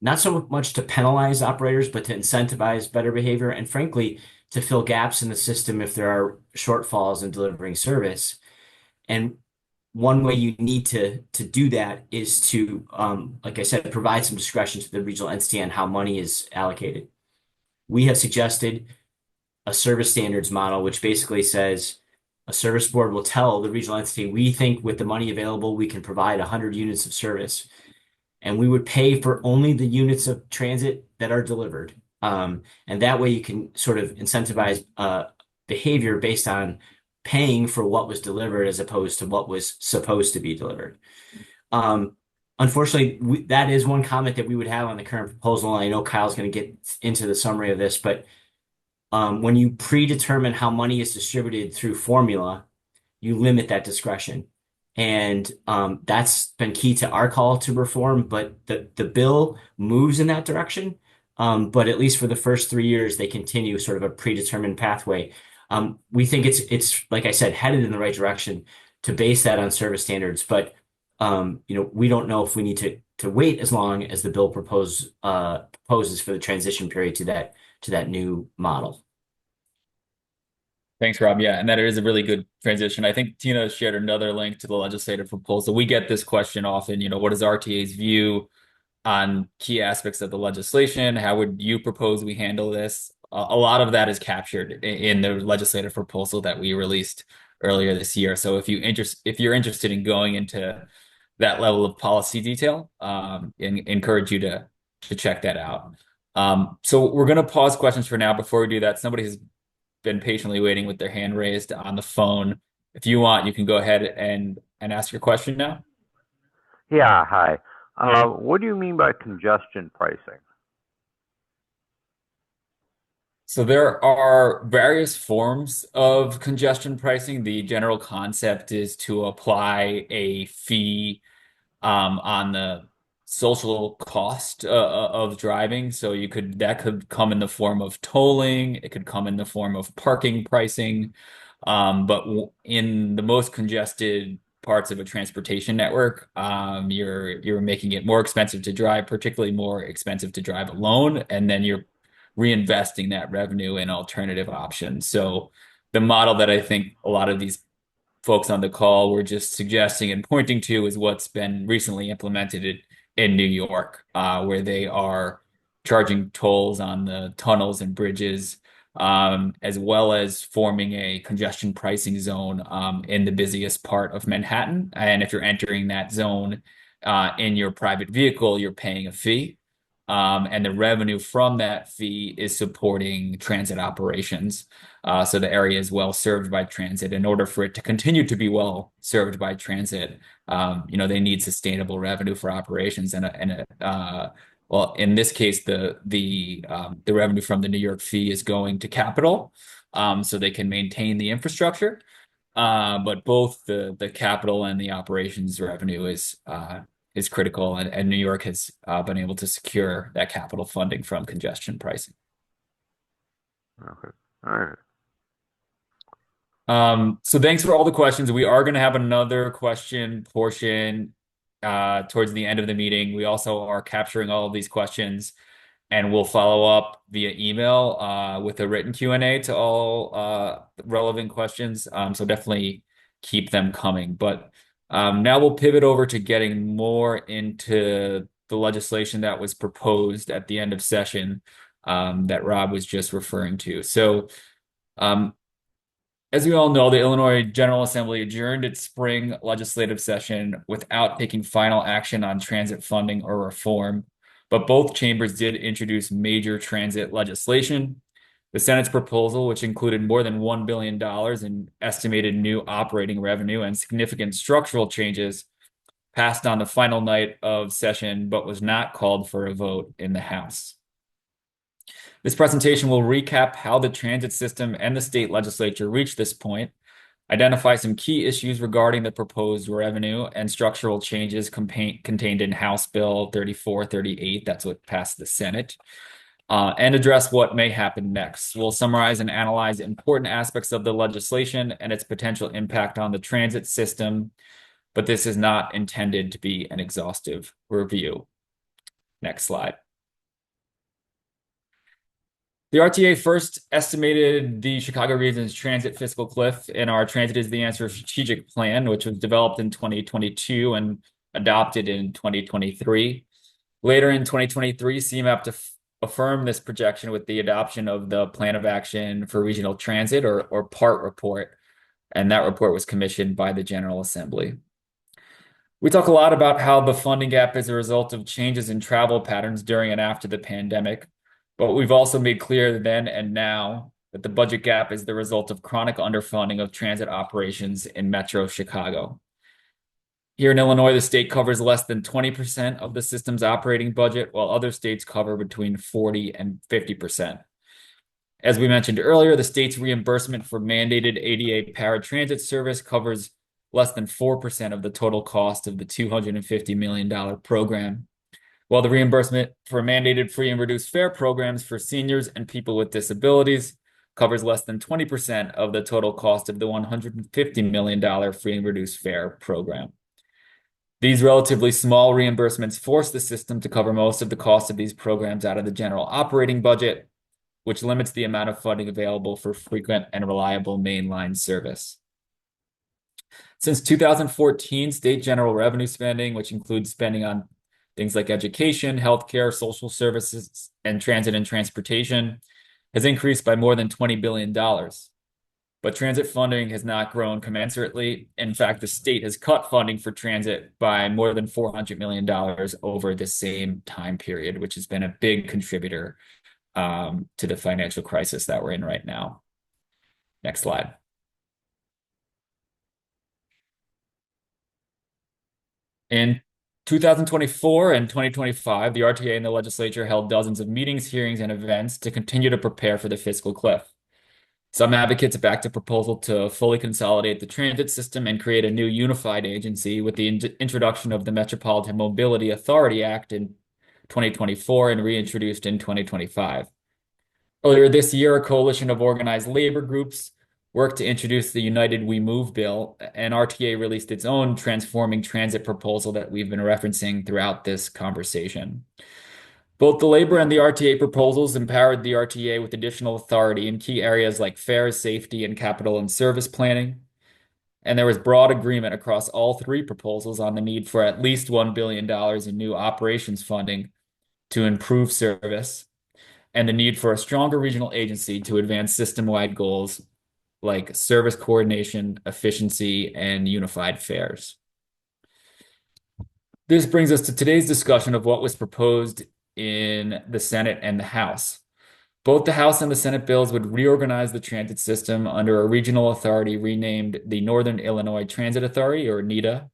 not so much to penalize operators, but to incentivize better behavior, and frankly, to fill gaps in the system if there are shortfalls in delivering service. And one way you need to do that is to, like I said, provide some discretion to the regional entity on how money is allocated. We have suggested a service standards model, which basically says a service board will tell the regional entity, we think with the money available, we can provide 100 units of service, and we would pay for only the units of transit that are delivered. And that way you can sort of incentivize behavior based on paying for what was delivered as opposed to what was supposed to be delivered. Unfortunately, that is one comment that we would have on the current proposal. And I know Kyle's going to get into the summary of this, but when you predetermine how money is distributed through formula, you limit that discretion. And that's been key to our call to reform, but the bill moves in that direction. But at least for the first 3 years, they continue sort of a predetermined pathway. We think it's like I said, headed in the right direction to base that on service standards. But we don't know if we need to wait as long as the bill proposes for the transition period to that new model. Thanks, Rob. Yeah, and that is a really good transition. I think Tina shared another link to the legislative proposal. We get this question often, what is RTA's view on key aspects of the legislation? How would you propose we handle this? A lot of that is captured in the legislative proposal that we released earlier this year. So if you're interested in going into that level of policy detail, encourage you to check that out. So we're going to pause questions for now. Before we do that, somebody has been patiently waiting with their hand raised on the phone. If you want, you can go ahead and ask your question now. Yeah, hi. What do you mean by congestion pricing? So there are various forms of congestion pricing. The general concept is to apply a fee on the social cost of driving. So that could come in the form of tolling. It could come in the form of parking pricing. But in the most congested parts of a transportation network, you're making it more expensive to drive, particularly more expensive to drive alone, and then you're reinvesting that revenue in alternative options. So the model that I think a lot of these folks on the call were just suggesting and pointing to is what's been recently implemented in New York, where they are charging tolls on the tunnels and bridges, as well as forming a congestion pricing zone in the busiest part of Manhattan. And if you're entering that zone in your private vehicle, you're paying a fee. And the revenue from that fee is supporting transit operations. So the area is well served by transit. In order for it to continue to be well served by transit, they need sustainable revenue for operations. Well, in this case, the revenue from the New York fee is going to capital, so they can maintain the infrastructure. But both the capital and the operations revenue is critical, and New York has been able to secure that capital funding from congestion pricing. Okay. All right. So thanks for all the questions. We are going to have another question portion towards the end of the meeting. We also are capturing all of these questions, and we'll follow up via email with a written Q&A to all relevant questions. So definitely keep them coming. But now we'll pivot over to getting more into the legislation that was proposed at the end of session that Rob was just referring to. So, as we all know, the Illinois General Assembly adjourned its spring legislative session without taking final action on transit funding or reform, but both chambers did introduce major transit legislation. The Senate's proposal, which included more than $1 billion in estimated new operating revenue and significant structural changes, passed on the final night of session, but was not called for a vote in the House. This presentation will recap how the transit system and the state legislature reached this point, identify some key issues regarding the proposed revenue and structural changes contained in House Bill 3438, that's what passed the Senate, and address what may happen next. We'll summarize and analyze important aspects of the legislation and its potential impact on the transit system, but this is not intended to be an exhaustive review. Next slide. The RTA first estimated the Chicago region's transit fiscal cliff in our Transit is the Answer strategic plan, which was developed in 2022 and adopted in 2023. Later in 2023, CMAP affirmed this projection with the adoption of the Plan of Action for Regional Transit, or PART report, and that report was commissioned by the General Assembly. We talk a lot about how the funding gap is a result of changes in travel patterns during and after the pandemic. But we've also made clear then and now that the budget gap is the result of chronic underfunding of transit operations in Metro Chicago. Here in Illinois, the state covers less than 20% of the system's operating budget, while other states cover between 40 and 50%. As we mentioned earlier, the state's reimbursement for mandated ADA paratransit service covers less than 4% of the total cost of the $250 million program, while the reimbursement for mandated free and reduced fare programs for seniors and people with disabilities covers less than 20% of the total cost of the $150 million free and reduced fare program. These relatively small reimbursements force the system to cover most of the cost of these programs out of the general operating budget, which limits the amount of funding available for frequent and reliable mainline service. Since 2014, state general revenue spending, which includes spending on things like education, healthcare, social services, and transit and transportation, has increased by more than $20 billion. But transit funding has not grown commensurately. In fact, the state has cut funding for transit by more than $400 million over the same time period, which has been a big contributor to the financial crisis that we're in right now. Next slide. In 2024 and 2025, the RTA and the legislature held dozens of meetings, hearings, and events to continue to prepare for the fiscal cliff. Some advocates backed a proposal to fully consolidate the transit system and create a new unified agency with the introduction of the Metropolitan Mobility Authority Act in 2024 and reintroduced in 2025. Earlier this year, a coalition of organized labor groups worked to introduce the United We Move bill, and RTA released its own transforming transit proposal that we've been referencing throughout this conversation. Both the labor and the RTA proposals empowered the RTA with additional authority in key areas like fares, safety, and capital and service planning. And there was broad agreement across all three proposals on the need for at least $1 billion in new operations funding to improve service, and the need for a stronger regional agency to advance system-wide goals like service coordination, efficiency, and unified fares. This brings us to today's discussion of what was proposed in the Senate and the House. Both the House and the Senate bills would reorganize the transit system under a regional authority renamed the Northern Illinois Transit Authority, or NITA.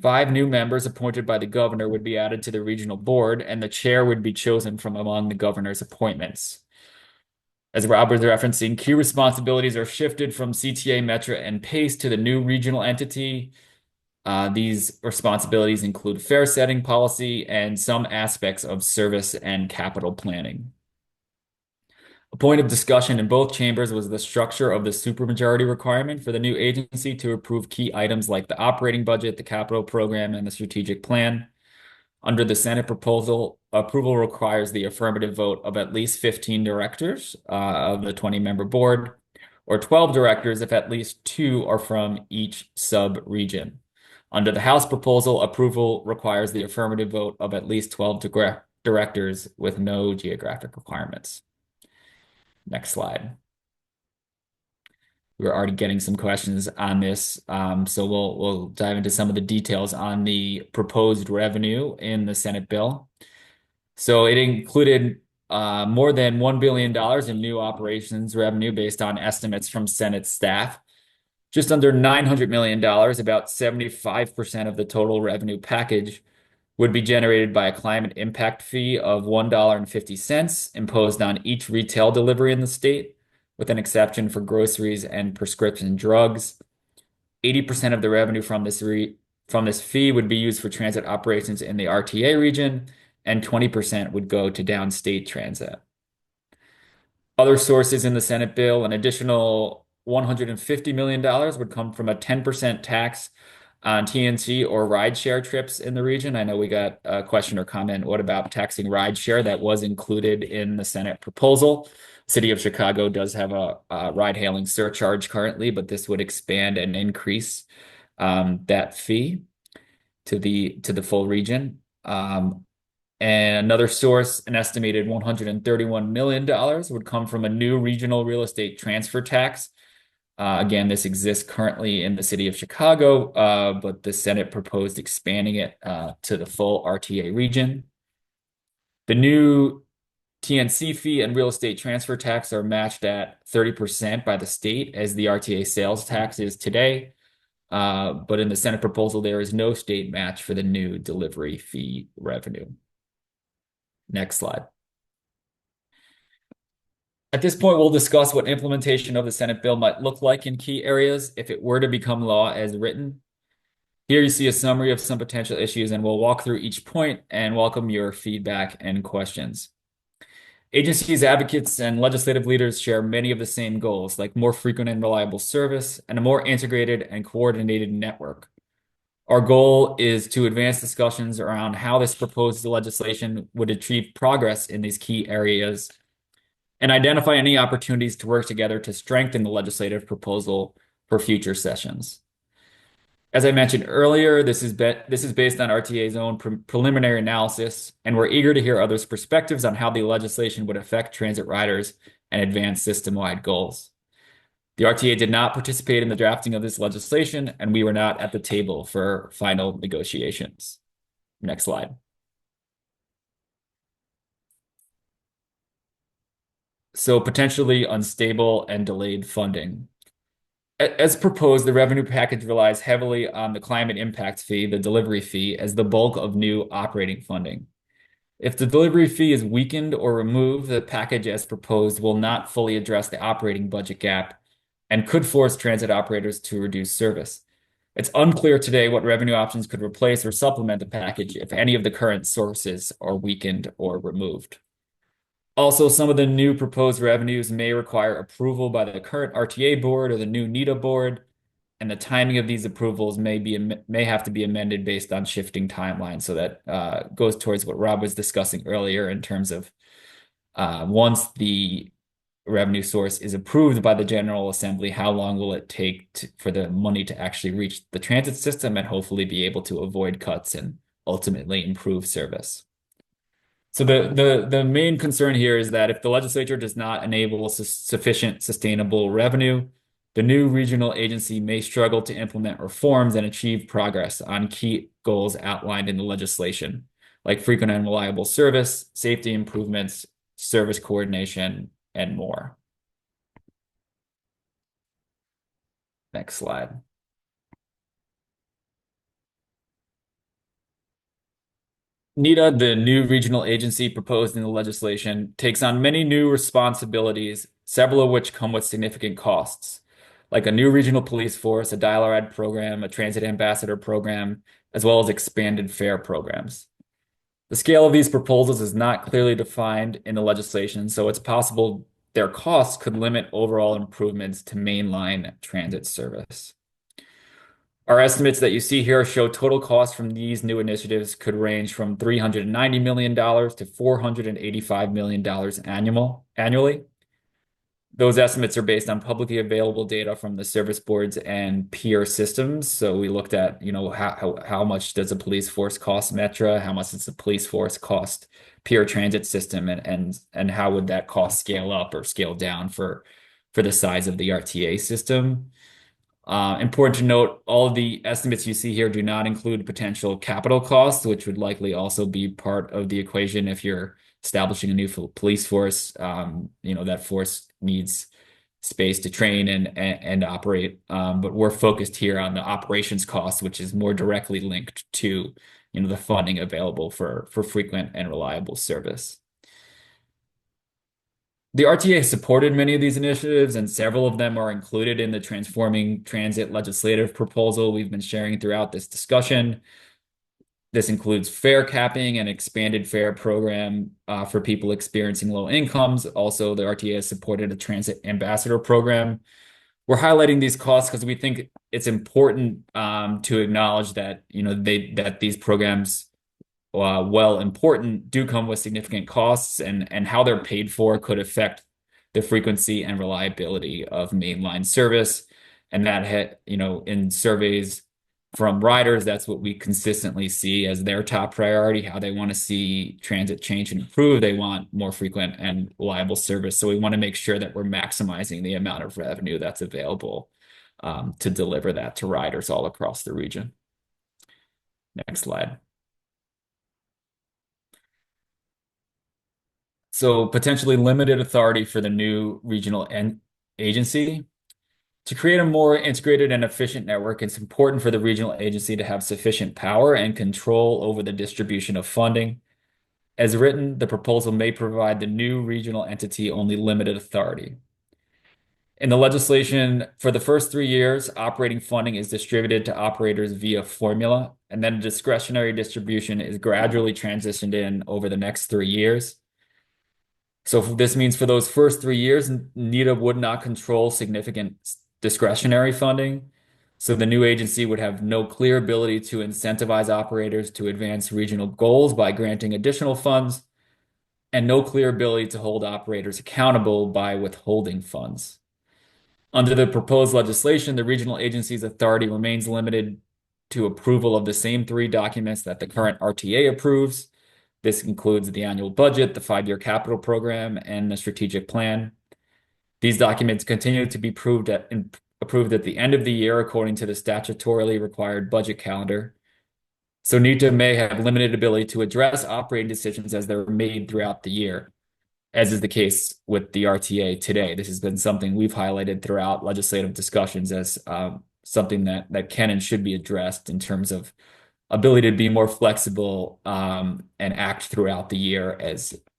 5 new members appointed by the governor would be added to the regional board, and the chair would be chosen from among the governor's appointments. As Rob was referencing, key responsibilities are shifted from CTA, Metra, and PACE to the new regional entity. These responsibilities include fare setting policy and some aspects of service and capital planning. A point of discussion in both chambers was the structure of the supermajority requirement for the new agency to approve key items like the operating budget, the capital program, and the strategic plan. Under the Senate proposal, approval requires the affirmative vote of at least 15 directors of the 20-member board, or 12 directors if at least 2 are from each sub-region. Under the House proposal, approval requires the affirmative vote of at least 12 directors with no geographic requirements. Next slide. We're already getting some questions on this, so we'll dive into some of the details on the proposed revenue in the Senate bill. So it included more than $1 billion in new operations revenue based on estimates from Senate staff. Just under $900 million, about 75% of the total revenue package, would be generated by a climate impact fee of $1.50 imposed on each retail delivery in the state, with an exception for groceries and prescription drugs. 80% of the revenue from this fee would be used for transit operations in the RTA region, and 20% would go to downstate transit. Other sources in the Senate bill, an additional $150 million would come from a 10% tax on TNC or rideshare trips in the region. I know we got a question or comment. What about taxing rideshare? That was included in the Senate proposal. City of Chicago does have a ride-hailing surcharge currently, but this would expand and increase that fee to the full region. And another source, an estimated $131 million, would come from a new regional real estate transfer tax. Again, this exists currently in the city of Chicago, but the Senate proposed expanding it to the full RTA region. The new TNC fee and real estate transfer tax are matched at 30% by the state, as the RTA sales tax is today. But in the Senate proposal, there is no state match for the new delivery fee revenue. Next slide. At this point, we'll discuss what implementation of the Senate bill might look like in key areas if it were to become law as written. Here you see a summary of some potential issues, and we'll walk through each point and welcome your feedback and questions. Agencies, advocates, and legislative leaders share many of the same goals, like more frequent and reliable service and a more integrated and coordinated network. Our goal is to advance discussions around how this proposed legislation would achieve progress in these key areas and identify any opportunities to work together to strengthen the legislative proposal for future sessions. As I mentioned earlier, this is based on RTA's own preliminary analysis, and we're eager to hear others' perspectives on how the legislation would affect transit riders and advance system-wide goals. The RTA did not participate in the drafting of this legislation, and we were not at the table for final negotiations. Next slide. So potentially unstable and delayed funding. As proposed, the revenue package relies heavily on the climate impact fee, the delivery fee, as the bulk of new operating funding. If the delivery fee is weakened or removed, the package as proposed will not fully address the operating budget gap and could force transit operators to reduce service. It's unclear today what revenue options could replace or supplement the package if any of the current sources are weakened or removed. Also, some of the new proposed revenues may require approval by the current RTA board or the new NETA board, and the timing of these approvals may have to be amended based on shifting timelines. So that goes towards what Rob was discussing earlier in terms of once the revenue source is approved by the General Assembly, how long will it take for the money to actually reach the transit system and hopefully be able to avoid cuts and ultimately improve service. So the main concern here is that if the legislature does not enable sufficient sustainable revenue, the new regional agency may struggle to implement reforms and achieve progress on key goals outlined in the legislation, like frequent and reliable service, safety improvements, service coordination, and more. Next slide. NETA, the new regional agency proposed in the legislation, takes on many new responsibilities, several of which come with significant costs, like a new regional police force, a dial-a-ride program, a transit ambassador program, as well as expanded fare programs. The scale of these proposals is not clearly defined in the legislation, so it's possible their costs could limit overall improvements to mainline transit service. Our estimates that you see here show total costs from these new initiatives could range from $390 million to $485 million annually. Those estimates are based on publicly available data from the service boards and peer systems. So we looked at, how much does a police force cost Metra? How much does the police force cost peer transit system? And how would that cost scale up or scale down for the size of the RTA system? Important to note, all of the estimates you see here do not include potential capital costs, which would likely also be part of the equation if you're establishing a new police force. That force needs space to train and operate. But we're focused here on the operations cost, which is more directly linked to, the funding available for frequent and reliable service. The RTA supported many of these initiatives, and several of them are included in the Transforming Transit legislative proposal we've been sharing throughout this discussion. This includes fare capping and expanded fare program for people experiencing low incomes. Also, the RTA has supported a transit ambassador program. We're highlighting these costs because we think it's important to acknowledge that that these programs, while important, do come with significant costs, and how they're paid for could affect the frequency and reliability of mainline service. And that in surveys from riders, that's what we consistently see as their top priority, how they want to see transit change and improve. They want more frequent and reliable service. So we want to make sure that we're maximizing the amount of revenue that's available to deliver that to riders all across the region. Next slide. So potentially limited authority for the new regional agency. To create a more integrated and efficient network, it's important for the regional agency to have sufficient power and control over the distribution of funding. As written, the proposal may provide the new regional entity only limited authority. In the legislation, for the first 3 years, operating funding is distributed to operators via formula, and then discretionary distribution is gradually transitioned in over the next 3 years. So this means for those first 3 years, NETA would not control significant discretionary funding. So the new agency would have no clear ability to incentivize operators to advance regional goals by granting additional funds, and no clear ability to hold operators accountable by withholding funds. Under the proposed legislation, the regional agency's authority remains limited to approval of the same 3 documents that the current RTA approves. This includes the annual budget, the 5-year capital program, and the strategic plan. These documents continue to be approved at the end of the year according to the statutorily required budget calendar. So NETA may have limited ability to address operating decisions as they're made throughout the year, as is the case with the RTA today. This has been something we've highlighted throughout legislative discussions as something that can and should be addressed in terms of ability to be more flexible and act throughout the year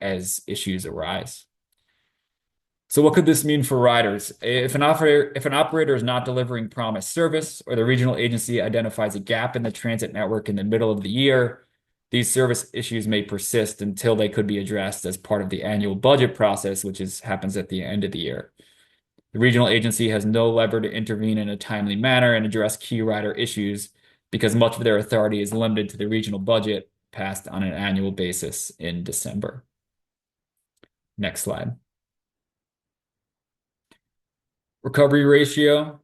as issues arise. So what could this mean for riders? If an operator is not delivering promised service, or the regional agency identifies a gap in the transit network in the middle of the year, these service issues may persist until they could be addressed as part of the annual budget process, which happens at the end of the year. The regional agency has no lever to intervene in a timely manner and address key rider issues because much of their authority is limited to the regional budget passed on an annual basis in December. Next slide. Recovery ratio.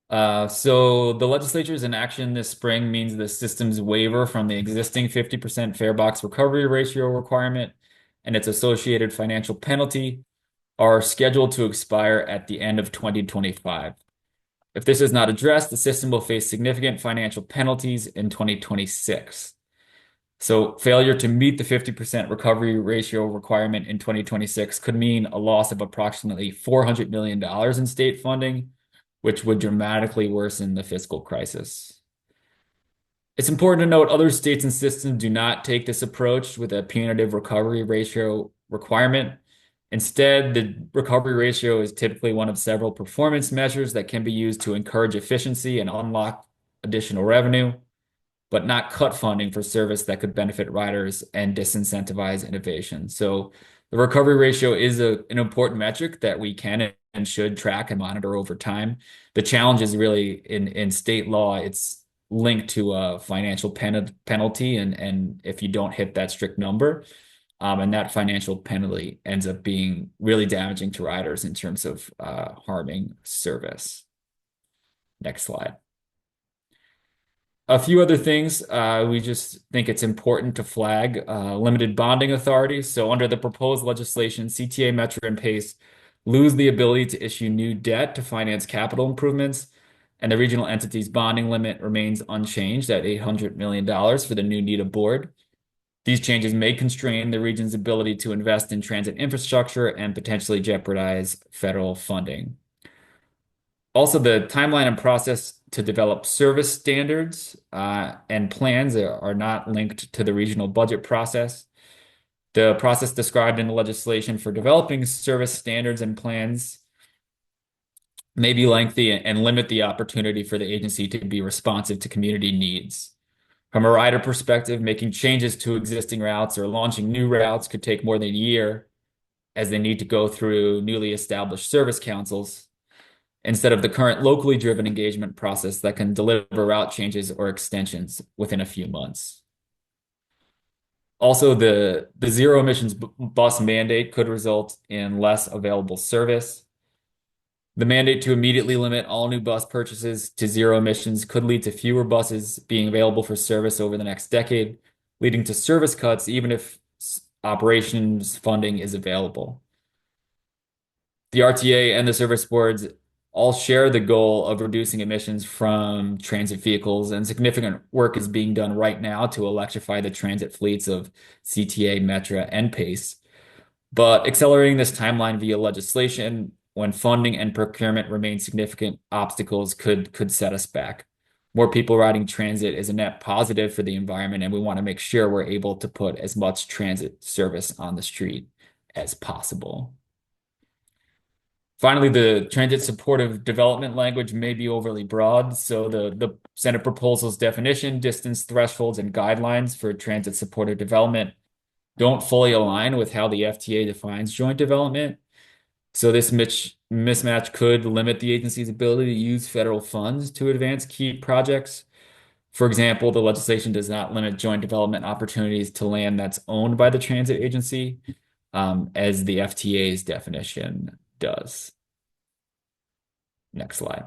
So the legislature's inaction this spring means the system's waiver from the existing 50% fare box recovery ratio requirement and its associated financial penalty are scheduled to expire at the end of 2025. If this is not addressed, the system will face significant financial penalties in 2026. So failure to meet the 50% recovery ratio requirement in 2026 could mean a loss of approximately $400 million in state funding, which would dramatically worsen the fiscal crisis. It's important to note other states and systems do not take this approach with a punitive recovery ratio requirement. Instead, the recovery ratio is typically one of several performance measures that can be used to encourage efficiency and unlock additional revenue, but not cut funding for service that could benefit riders and disincentivize innovation. So the recovery ratio is an important metric that we can and should track and monitor over time. The challenge is really in state law, it's linked to a financial penalty, and if you don't hit that strict number. And that financial penalty ends up being really damaging to riders in terms of harming service. Next slide. A few other things, we just think it's important to flag limited bonding authority. So under the proposed legislation, CTA, Metro, and PACE lose the ability to issue new debt to finance capital improvements, and the regional entity's bonding limit remains unchanged at $800 million for the new NETA board. These changes may constrain the region's ability to invest in transit infrastructure and potentially jeopardize federal funding. Also, the timeline and process to develop service standards and plans are not linked to the regional budget process. The process described in the legislation for developing service standards and plans may be lengthy and limit the opportunity for the agency to be responsive to community needs. From a rider perspective, making changes to existing routes or launching new routes could take more than a year, as they need to go through newly established service councils, instead of the current locally driven engagement process that can deliver route changes or extensions within a few months. Also, the zero emissions bus mandate could result in less available service. The mandate to immediately limit all new bus purchases to zero emissions could lead to fewer buses being available for service over the next decade, leading to service cuts even if operations funding is available. The RTA and the service boards all share the goal of reducing emissions from transit vehicles, and significant work is being done right now to electrify the transit fleets of CTA, Metra, and PACE. But accelerating this timeline via legislation, when funding and procurement remain significant obstacles, could set us back. More people riding transit is a net positive for the environment, and we want to make sure we're able to put as much transit service on the street as possible. Finally, the transit supportive development language may be overly broad, so the Senate proposal's definition, distance thresholds, and guidelines for transit supportive development don't fully align with how the FTA defines joint development. So this mismatch could limit the agency's ability to use federal funds to advance key projects. For example, the legislation does not limit joint development opportunities to land that's owned by the transit agency, as the FTA's definition does. Next slide.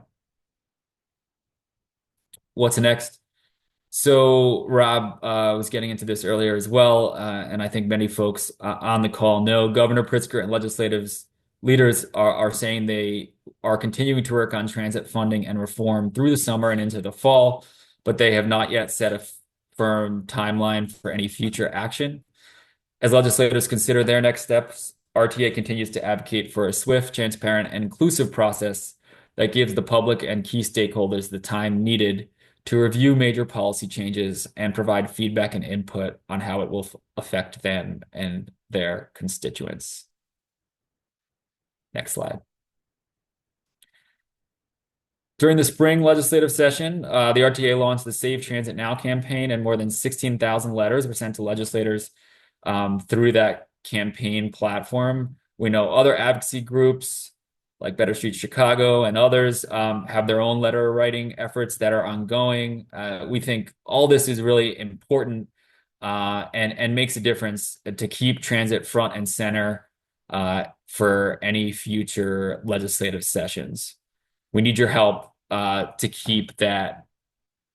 What's next? So Rob was getting into this earlier as well, and I think many folks on the call know Governor Pritzker and legislative leaders are saying they are continuing to work on transit funding and reform through the summer and into the fall, but they have not yet set a firm timeline for any future action. As legislators consider their next steps, RTA continues to advocate for a swift, transparent, and inclusive process that gives the public and key stakeholders the time needed to review major policy changes and provide feedback and input on how it will affect them and their constituents. Next slide. During the spring legislative session, the RTA launched the Save Transit Now campaign, and more than 16,000 letters were sent to legislators through that campaign platform. We know other advocacy groups like Better Street Chicago and others have their own letter writing efforts that are ongoing. We think all this is really important and makes a difference to keep transit front and center for any future legislative sessions. We need your help to keep that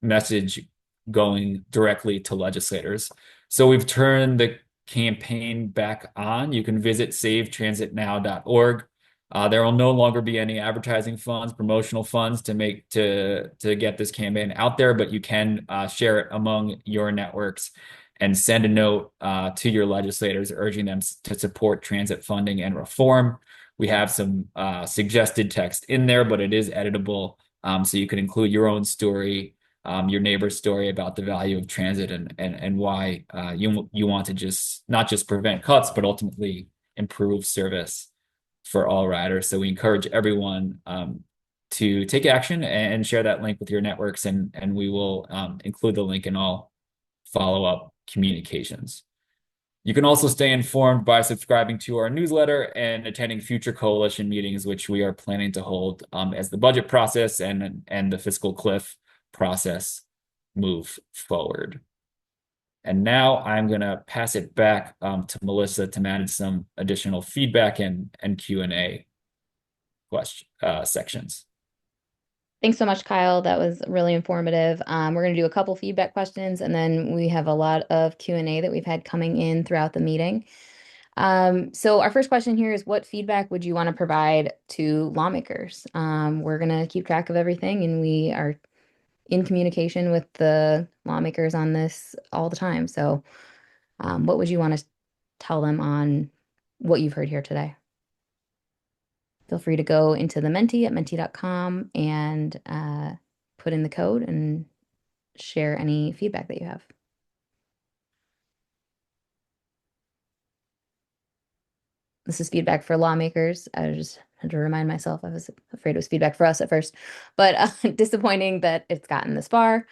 message going directly to legislators. So we've turned the campaign back on. You can visit savetransitnow.org. There will no longer be any advertising funds, promotional funds to get this campaign out there, but you can share it among your networks and send a note to your legislators urging them to support transit funding and reform. We have some suggested text in there, but it is editable, so you can include your own story, your neighbor's story about the value of transit and why you want to not just prevent cuts, but ultimately improve service for all riders. So we encourage everyone to take action and share that link with your networks, and we will include the link in all follow-up communications. You can also stay informed by subscribing to our newsletter and attending future coalition meetings, which we are planning to hold as the budget process and the fiscal cliff process move forward. And now I'm going to pass it back to Melissa to manage some additional feedback and Q&A sections. Thanks so much, Kyle. That was really informative. We're going to do a couple feedback questions, and then we have a lot of Q&A that we've had coming in throughout the meeting. So our first question here is, what feedback would you want to provide to lawmakers? We're going to keep track of everything, and we are in communication with the lawmakers on this all the time. So what would you want to tell them on what you've heard here today? Feel free to go into the Menti at menti.com and put in the code and share any feedback that you have. This is feedback for lawmakers. I just had to remind myself. I was afraid it was feedback for us at first, but disappointing that it's gotten this far.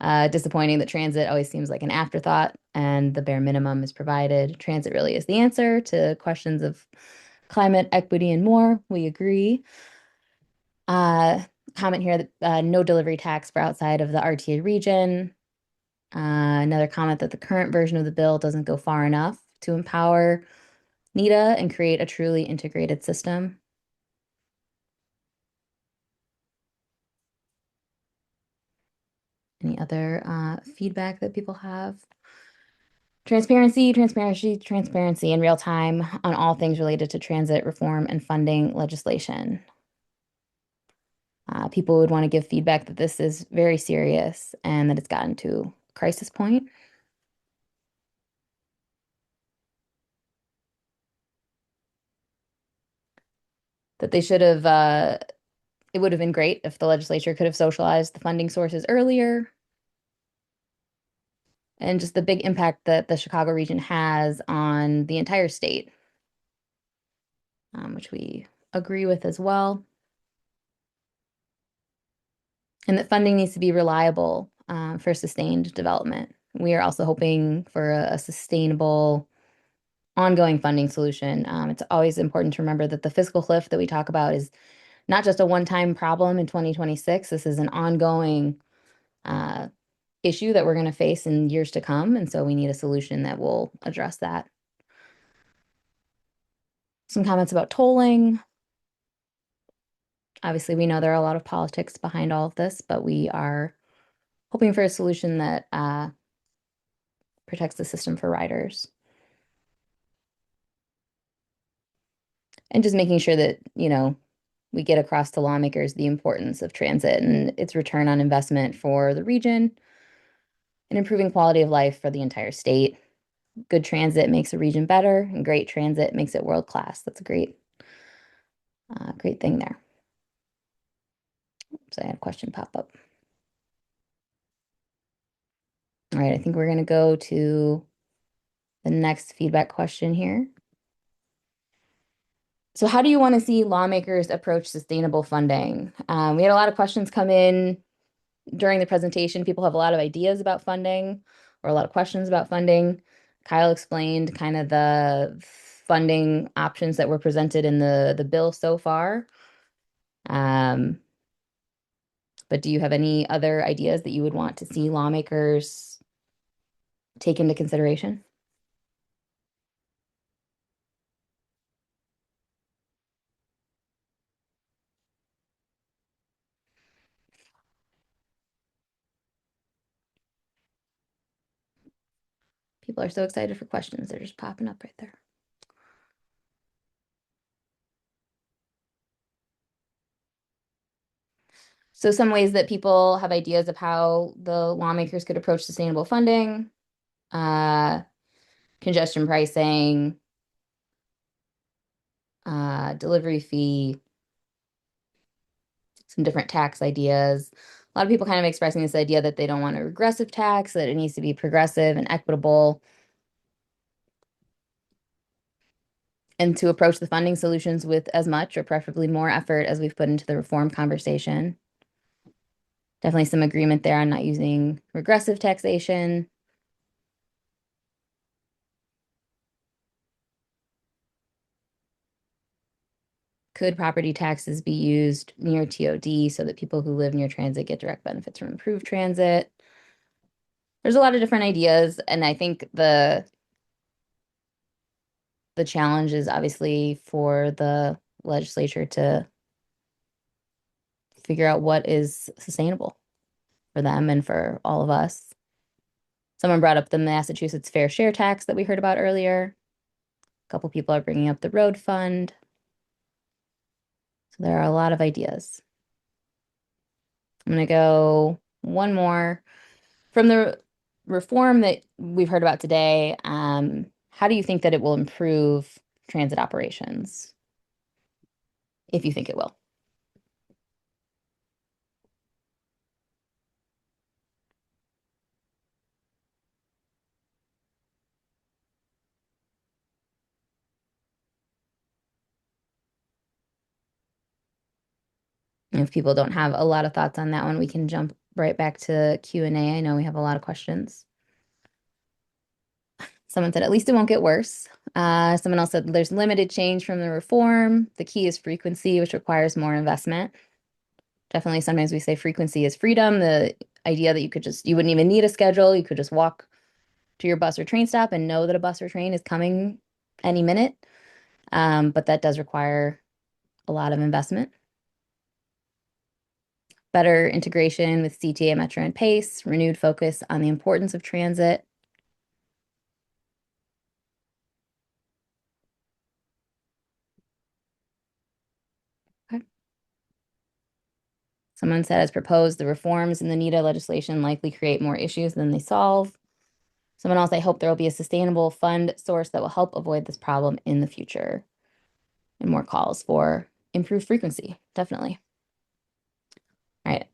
Disappointing that transit always seems like an afterthought and the bare minimum is provided. Transit really is the answer to questions of climate, equity, and more. We agree. Comment here that no delivery tax for outside of the RTA region. Another comment that the current version of the bill doesn't go far enough to empower NETA and create a truly integrated system. Any other feedback that people have? Transparency, transparency, transparency in real time on all things related to transit reform and funding legislation. People would want to give feedback that this is very serious and that it's gotten to a crisis point. That they should have, it would have been great if the legislature could have socialized the funding sources earlier. And just the big impact that the Chicago region has on the entire state, which we agree with as well. And that funding needs to be reliable for sustained development. We are also hoping for a sustainable, ongoing funding solution. It's always important to remember that the fiscal cliff that we talk about is not just a one-time problem in 2026. This is an ongoing issue that we're going to face in years to come. And so we need a solution that will address that. Some comments about tolling. Obviously, we know there are a lot of politics behind all of this, but we are hoping for a solution that protects the system for riders. And just making sure that, we get across to lawmakers the importance of transit and its return on investment for the region and improving quality of life for the entire state. Good transit makes a region better, and great transit makes it world class. That's a great thing there. So I had a question pop up. All right, I think we're going to go to the next feedback question here. So how do you want to see lawmakers approach sustainable funding? We had a lot of questions come in during the presentation. People have a lot of ideas about funding or a lot of questions about funding. Kyle explained kind of the funding options that were presented in the bill so far. But do you have any other ideas that you would want to see lawmakers take into consideration? People are so excited for questions. They're just popping up right there. So some ways that people have ideas of how the lawmakers could approach sustainable funding, congestion pricing, delivery fee, some different tax ideas. A lot of people kind of expressing this idea that they don't want a regressive tax, that it needs to be progressive and equitable. And to approach the funding solutions with as much or preferably more effort as we've put into the reform conversation. Definitely some agreement there on not using regressive taxation. Could property taxes be used near TOD so that people who live near transit get direct benefits from improved transit? there's a lot of different ideas, and I think the challenge is obviously for the legislature to figure out what is sustainable for them and for all of us. Someone brought up the Massachusetts fair share tax that we heard about earlier. A couple people are bringing up the road fund. So there are a lot of ideas. I'm going to go one more. From the reform that we've heard about today, how do you think that it will improve transit operations? If you think it will. And if people don't have a lot of thoughts on that one, we can jump right back to Q&A. I know we have a lot of questions. Someone said, at least it won't get worse. Someone else said, there's limited change from the reform. The key is frequency, which requires more investment. Definitely, sometimes we say frequency is freedom. The idea that you wouldn't even need a schedule. You could just walk to your bus or train stop and know that a bus or train is coming any minute. But that does require a lot of investment. Better integration with CTA, Metro, and PACE, renewed focus on the importance of transit. Okay. Someone said, as proposed, the reforms in the NETA legislation likely create more issues than they solve. Someone else, I hope there will be a sustainable fund source that will help avoid this problem in the future. And more calls for improved frequency, definitely. All right,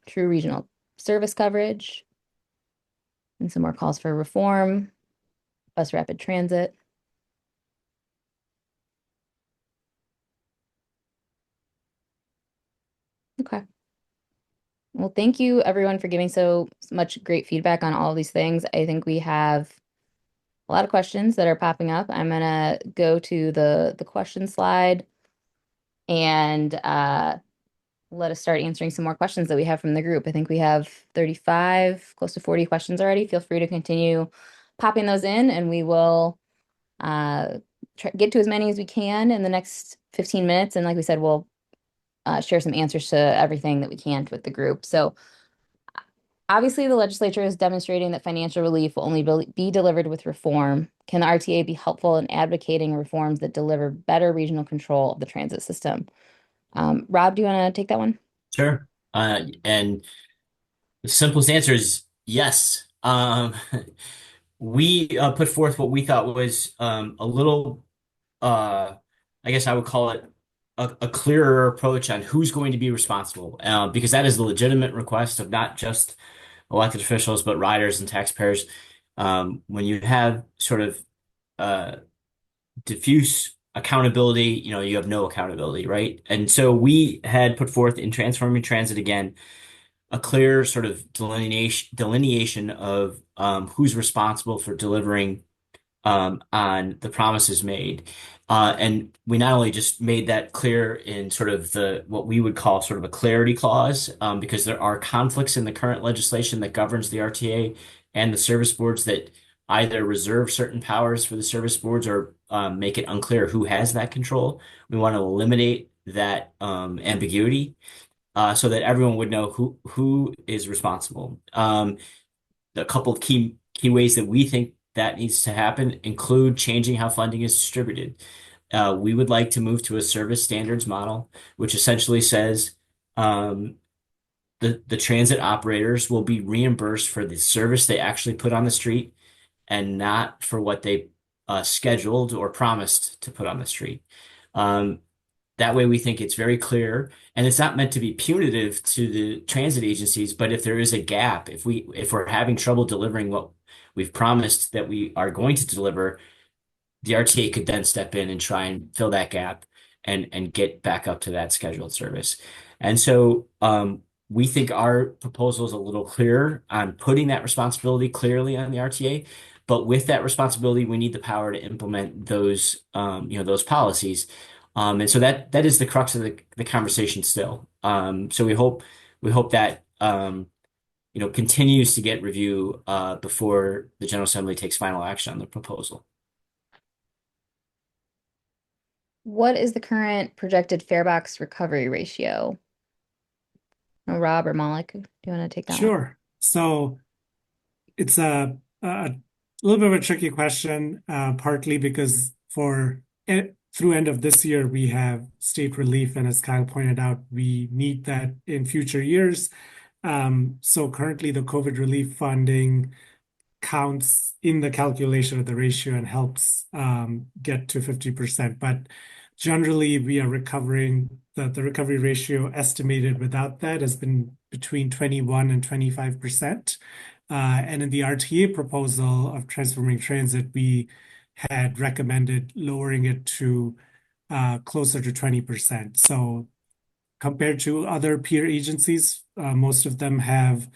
true regional service coverage. And some more calls for reform, bus rapid transit. Okay. Well, thank you everyone for giving so much great feedback on all of these things. I think we have a lot of questions that are popping up. I'm gonna go to the question slide and let us start answering some more questions that we have from the group. I think we have 35, close to 40 questions already. Feel free to continue popping those in, and we will get to as many as we can in the next 15 minutes. And like we said, we'll share some answers to everything that we can with the group. So obviously, the legislature is demonstrating that financial relief will only be delivered with reform. Can the RTA be helpful in advocating reforms that deliver better regional control of the transit system? Rob, do you want to take that one? Sure. And the simplest answer is yes. We put forth what we thought was a little, I guess I would call it a clearer approach on who's going to be responsible, because that is the legitimate request of not just elected officials, but riders and taxpayers. When you have sort of diffuse accountability, you have no accountability, right? And so we had put forth in Transforming Transit again a clear sort of delineation of who's responsible for delivering on the promises made. And we not only just made that clear in sort of what we would call sort of a clarity clause, because there are conflicts in the current legislation that governs the RTA and the service boards that either reserve certain powers for the service boards or make it unclear who has that control. We want to eliminate that ambiguity so that everyone would know who is responsible. A couple of key ways that we think that needs to happen include changing how funding is distributed. We would like to move to a service standards model, which essentially says the transit operators will be reimbursed for the service they actually put on the street and not for what they scheduled or promised to put on the street. That way, we think it's very clear, and it's not meant to be punitive to the transit agencies. But if there is a gap, if we're having trouble delivering what we've promised that we are going to deliver, the RTA could then step in and try and fill that gap and get back up to that scheduled service. And so we think our proposal is a little clearer on putting that responsibility clearly on the RTA. But with that responsibility, we need the power to implement those those policies. And so that is the crux of the conversation still. So we hope that continues to get review before the General Assembly takes final action on the proposal. What is the current projected fare box recovery ratio? Rob or Malik, do you want to take that one? Sure. So it's a little bit of a tricky question, partly because through end of this year, we have state relief, and as Kyle pointed out, we need that in future years. So currently, the COVID relief funding counts in the calculation of the ratio and helps get to 50%. But generally, we are recovering the recovery ratio estimated without that has been between 21 and 25%. And in the RTA proposal of transforming transit, we had recommended lowering it to closer to 20%. So compared to other peer agencies, most of them have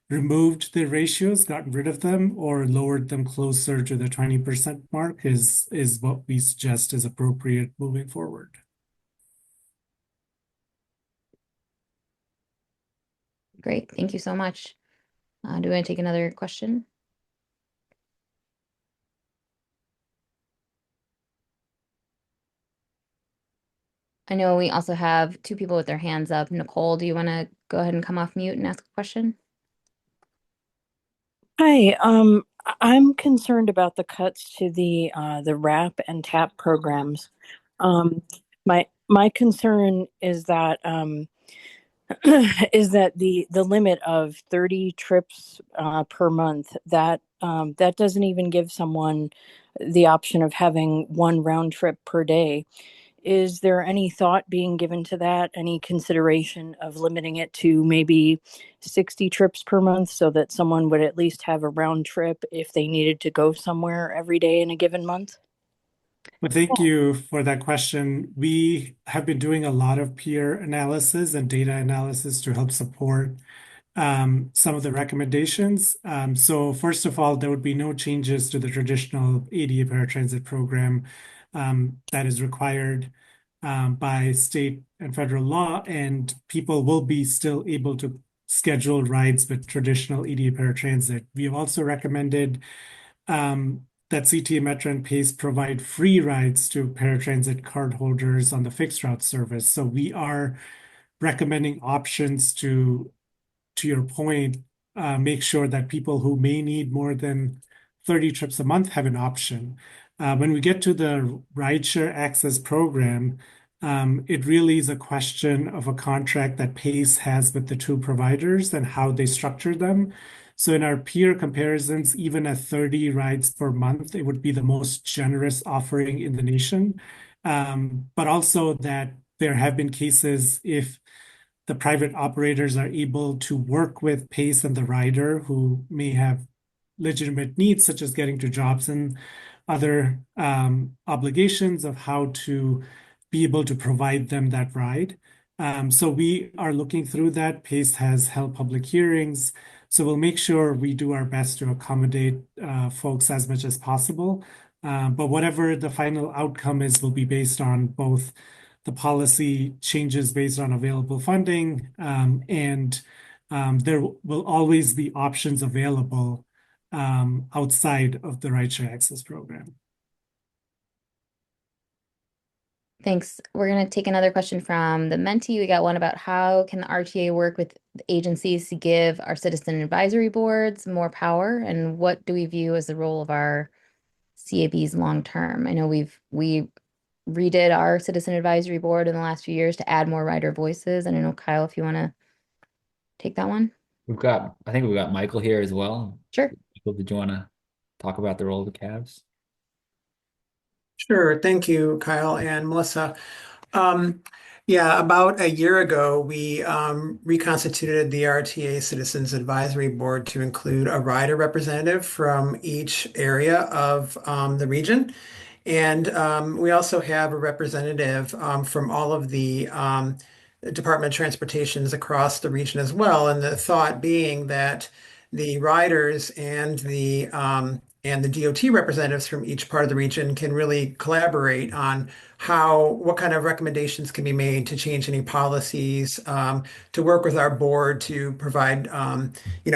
removed the ratios, gotten rid of them, or lowered them closer to the 20% mark is what we suggest is appropriate moving forward. Great, thank you so much. Do we want to take another question? I know we also have two people with their hands up. Nicole, do you want to go ahead and come off mute and ask a question? Hi, I'm concerned about the cuts to the RAP and TAP programs. My concern is that is that the limit of 30 trips per month that doesn't even give someone the option of having one round trip per day. Is there any thought being given to that? Any consideration of limiting it to maybe 60 trips per month so that someone would at least have a round trip if they needed to go somewhere every day in a given month? Well, thank you for that question. We have been doing a lot of peer analysis and data analysis to help support some of the recommendations. So first of all, there would be no changes to the traditional ADA paratransit program that is required by state and federal law, and people will be still able to schedule rides with traditional ADA paratransit. We have also recommended that CTA Metro and PACE provide free rides to paratransit cardholders on the fixed route service. So we are recommending options to your point, make sure that people who may need more than 30 trips a month have an option. When we get to the rideshare access program, it really is a question of a contract that PACE has with the two providers and how they structure them. So in our peer comparisons, even at 30 rides per month, it would be the most generous offering in the nation. But also that there have been cases if the private operators are able to work with PACE and the rider who may have legitimate needs, such as getting to jobs and other obligations of how to be able to provide them that ride. So we are looking through that. PACE has held public hearings. So we'll make sure we do our best to accommodate folks as much as possible. But whatever the final outcome is will be based on both the policy changes based on available funding, and there will always be options available outside of the rideshare access program. Thanks. We're going to take another question from the Menti. We got one about how can the RTA work with agencies to give our citizen advisory boards more power, and what do we view as the role of our CABs long term? I know we redid our citizen advisory board in the last few years to add more rider voices. And I know, Kyle, if you want to take that one. I think we've got Michael here as well. Sure. Michael, did you want to talk about the role of the cabs? Sure. Thank you, Kyle and Melissa. Yeah, about a year ago, we reconstituted the RTA Citizens Advisory Board to include a rider representative from each area of the region. And we also have a representative from all of the Department of Transportations across the region as well. And the thought being that the riders and and the DOT representatives from each part of the region can really collaborate on what kind of recommendations can be made to change any policies, to work with our board to provide,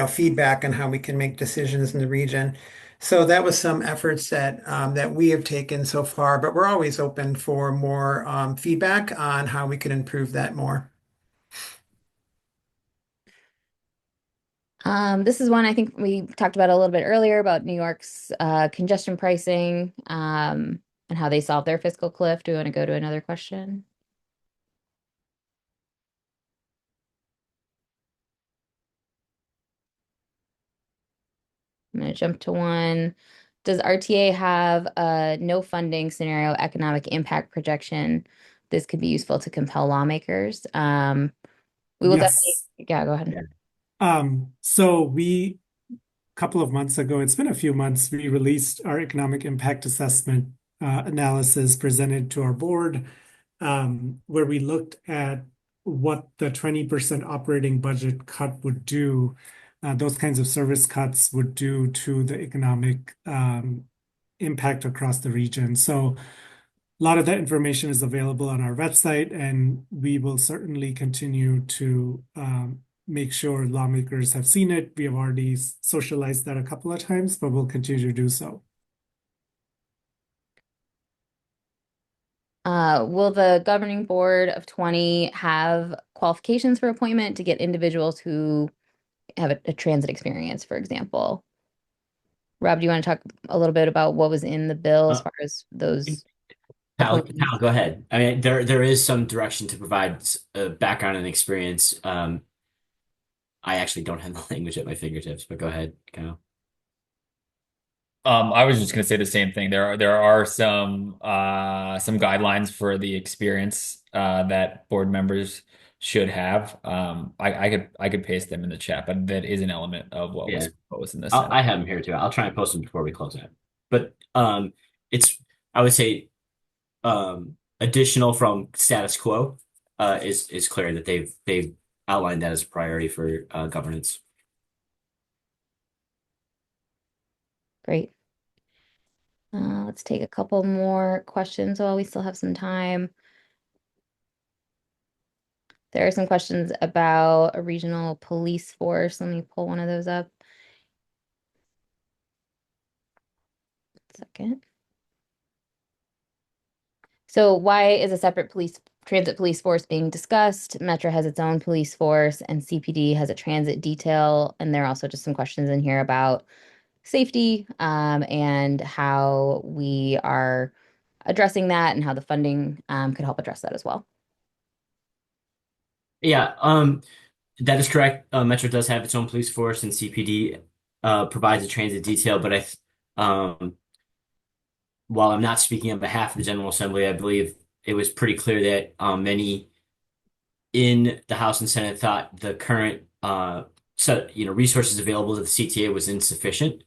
feedback on how we can make decisions in the region. So that was some efforts that we have taken so far, but we're always open for more feedback on how we can improve that more. This is one I think we talked about a little bit earlier about New York's congestion pricing and how they solve their fiscal cliff. Do we want to go to another question? I'm going to jump to one. Does RTA have a no funding scenario economic impact projection? This could be useful to compel lawmakers. We will definitely, Yes. yeah, go ahead. So a couple of months ago, it's been a few months, we released our economic impact assessment analysis presented to our board, where we looked at what the 20% operating budget cut would do, those kinds of service cuts would do to the economic impact across the region. So a lot of that information is available on our website, and we will certainly continue to make sure lawmakers have seen it. We have already socialized that a couple of times, but we'll continue to do so. Will the governing board of 20 have qualifications for appointment to get individuals who have a transit experience, for example? Rob, do you want to talk a little bit about what was in the bill as far as those appointments? Kyle, go ahead. I mean, there is some direction to provide background and experience. I actually don't have the language at my fingertips, but go ahead, Kyle. I was just gonna say the same thing. There are some guidelines for the experience that board members should have. I could paste them in the chat, but that is an element of what was Yeah. proposed in the Senate. I have them here too. I'll try and post them before we close out. But it's I would say additional from status quo is clear that they've outlined that as a priority for governance. Great. Let's take a couple more questions while we still have some time. There are some questions about a regional police force. Let me pull one of those up. Second. So why is a separate transit police force being discussed? Metro has its own police force and CPD has a transit detail. And there are also just some questions in here about safety and how we are addressing that and how the funding could help address that as well. Yeah, that is correct. Metro does have its own police force, and CPD provides a transit detail. But while I'm not speaking on behalf of the General Assembly, I believe it was pretty clear that many in the House and Senate thought the current resources available to the CTA was insufficient.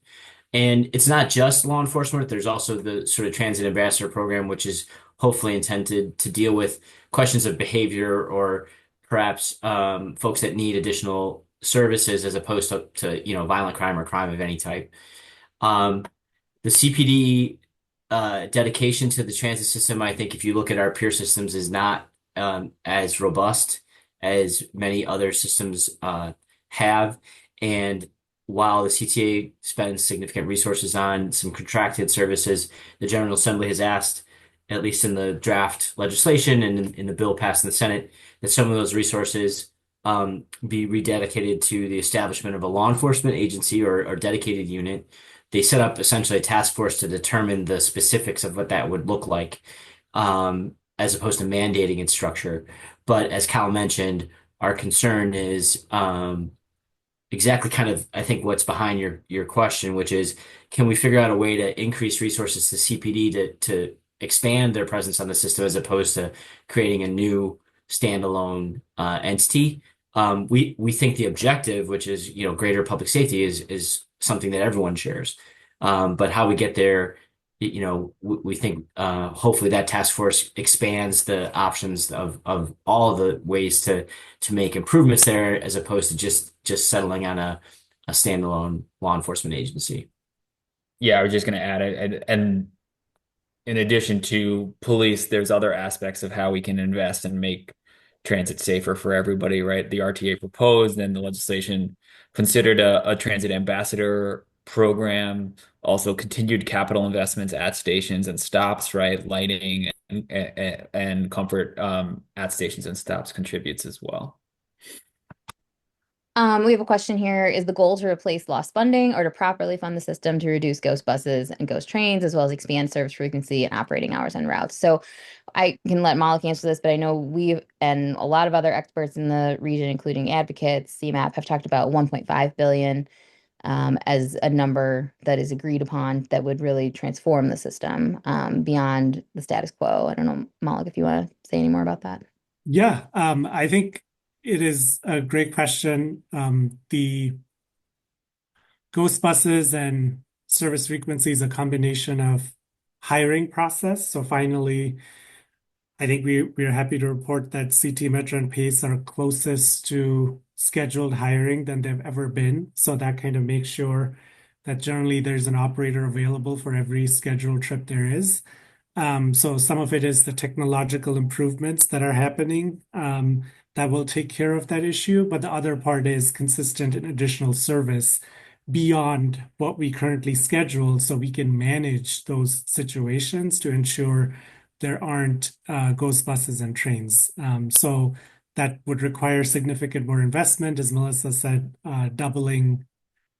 And it's not just law enforcement. There's also the sort of transit ambassador program, which is hopefully intended to deal with questions of behavior or perhaps folks that need additional services as opposed to violent crime or crime of any type. The CPD dedication to the transit system, I think if you look at our peer systems, is not as robust as many other systems have. And while the CTA spends significant resources on some contracted services, the General Assembly has asked, at least in the draft legislation and in the bill passed in the Senate, that some of those resources be rededicated to the establishment of a law enforcement agency or dedicated unit. They set up essentially a task force to determine the specifics of what that would look like, as opposed to mandating its structure. But as Kyle mentioned, our concern is exactly kind of, I think, what's behind your question, which is, can we figure out a way to increase resources to CPD to expand their presence on the system as opposed to creating a new standalone entity? We think the objective, which is greater public safety, is something that everyone shares. But how we get there, we think hopefully that task force expands the options of all the ways to make improvements there, as opposed to just settling on a standalone law enforcement agency. Yeah, I was just going to add it, and in addition to police, there's other aspects of how we can invest and make transit safer for everybody, right? The RTA proposed and the legislation considered a transit ambassador program, also continued capital investments at stations and stops, right? Lighting and comfort at stations and stops contributes as well. We have a question here. Is the goal to replace lost funding or to properly fund the system to reduce ghost buses and ghost trains, as well as expand service frequency and operating hours and routes? So I can let Malik answer this, but I know we and a lot of other experts in the region, including advocates, CMAP, have talked about 1.5 billion as a number that is agreed upon that would really transform the system beyond the status quo. I don't know, Malik, if you want to say any more about that. Yeah, I think it is a great question. The ghost buses and service frequency is a combination of hiring process. So finally, I think we are happy to report that CT Metro and Pace are closest to scheduled hiring than they've ever been. So that kind of makes sure that generally there's an operator available for every scheduled trip there is. So some of it is the technological improvements that are happening that will take care of that issue. But the other part is consistent and additional service beyond what we currently schedule so we can manage those situations to ensure there aren't ghost buses and trains. So that would require significant more investment, as Melissa said, doubling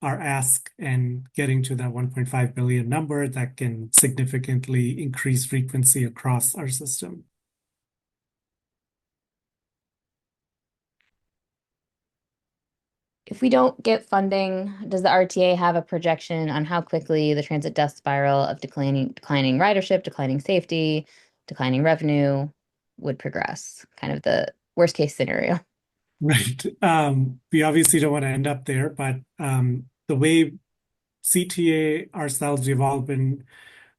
our ask and getting to that 1.5 billion number that can significantly increase frequency across our system. If we don't get funding, does the RTA have a projection on how quickly the transit death spiral of declining ridership, declining safety, declining revenue would progress? Kind of the worst case scenario. Right. We obviously don't want to end up there, but the way CTA ourselves, we've all been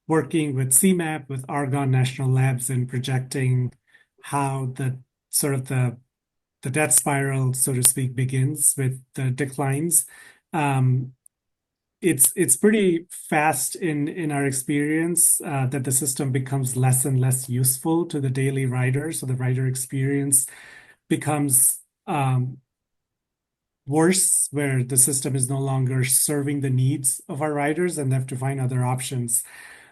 working with CMAP, with Argonne National Labs, and projecting how the sort of the death spiral, so to speak, begins with the declines. It's pretty fast in our experience that the system becomes less and less useful to the daily rider. So the rider experience becomes worse, where the system is no longer serving the needs of our riders and they have to find other options.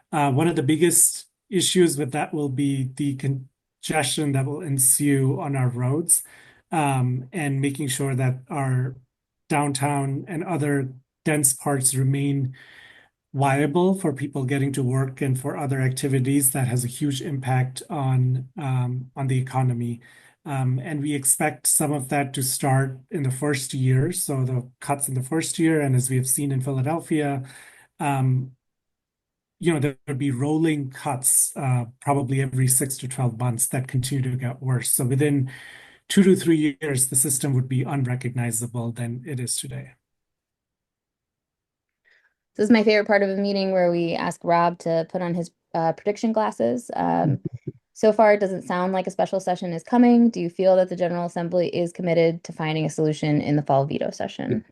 One of the biggest issues with that will be the congestion that will ensue on our roads, and making sure that our downtown and other dense parts remain viable for people getting to work and for other activities. That has a huge impact on the economy. And we expect some of that to start in the first year. So the cuts in the first year, and as we have seen in Philadelphia, there would be rolling cuts probably every 6 to 12 months that continue to get worse. So within 2 to 3 years, the system would be unrecognizable than it is today. This is my favorite part of a meeting where we ask Rob to put on his prediction glasses. So far, it doesn't sound like a special session is coming. Do you feel that the General Assembly is committed to finding a solution in the fall veto session?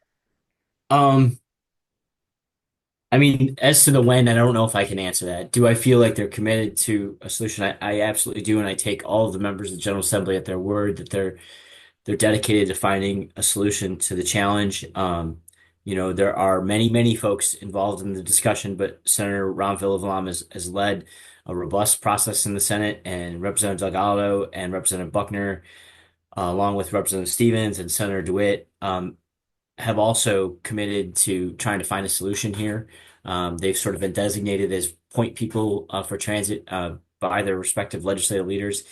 I mean, as to the when, I don't know if I can answer that. Do I feel like they're committed to a solution? I absolutely do, and I take all of the members of the General Assembly at their word that they're dedicated to finding a solution to the challenge. There are many folks involved in the discussion, but Senator Ron Villavlam has led a robust process in the Senate, and Representative Delgado and Representative Buckner, along with Representative Stevens and Senator DeWitt, have also committed to trying to find a solution here. They've sort of been designated as point people for transit by their respective legislative leaders.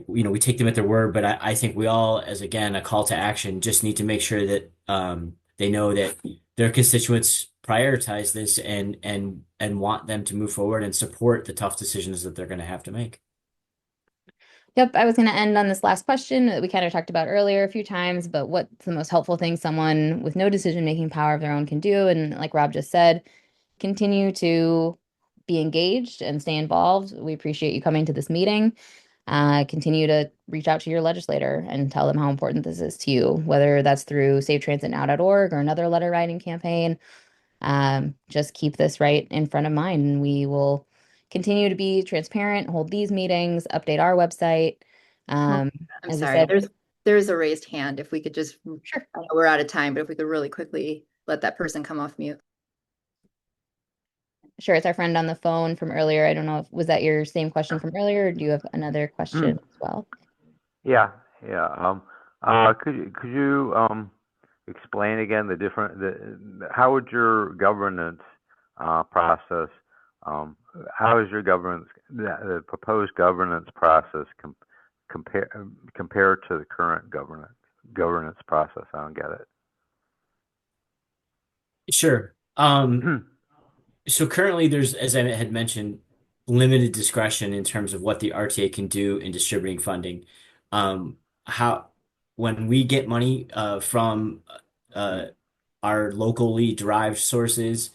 We take them at their word, but I think we all, as again, a call to action, just need to make sure that they know that their constituents prioritize this and want them to move forward and support the tough decisions that they're going to have to make. Yep, I was going to end on this last question that we kind of talked about earlier a few times, but what's the most helpful thing someone with no decision-making power of their own can do? And like Rob just said, continue to be engaged and stay involved. We appreciate you coming to this meeting. Continue to reach out to your legislator and tell them how important this is to you, whether that's through SaveTransitNow.org or another letter writing campaign. just keep this right in front of mind, and we will continue to be transparent, hold these meetings, update our website. I'm As I sorry, said, there's a raised hand. If we could just, sure. I know we're out of time, but if we could really quickly let that person come off mute. Sure, it's our friend on the phone from earlier. I don't know if was that your same question from earlier, or do you have another question as well? Yeah, yeah. Could you explain again how would your governance process how is your the proposed governance process compared to the current governance process? I don't get it. Sure. So currently there's, as I had mentioned, limited discretion in terms of what the RTA can do in distributing funding. How when we get money from uh, our locally derived sources,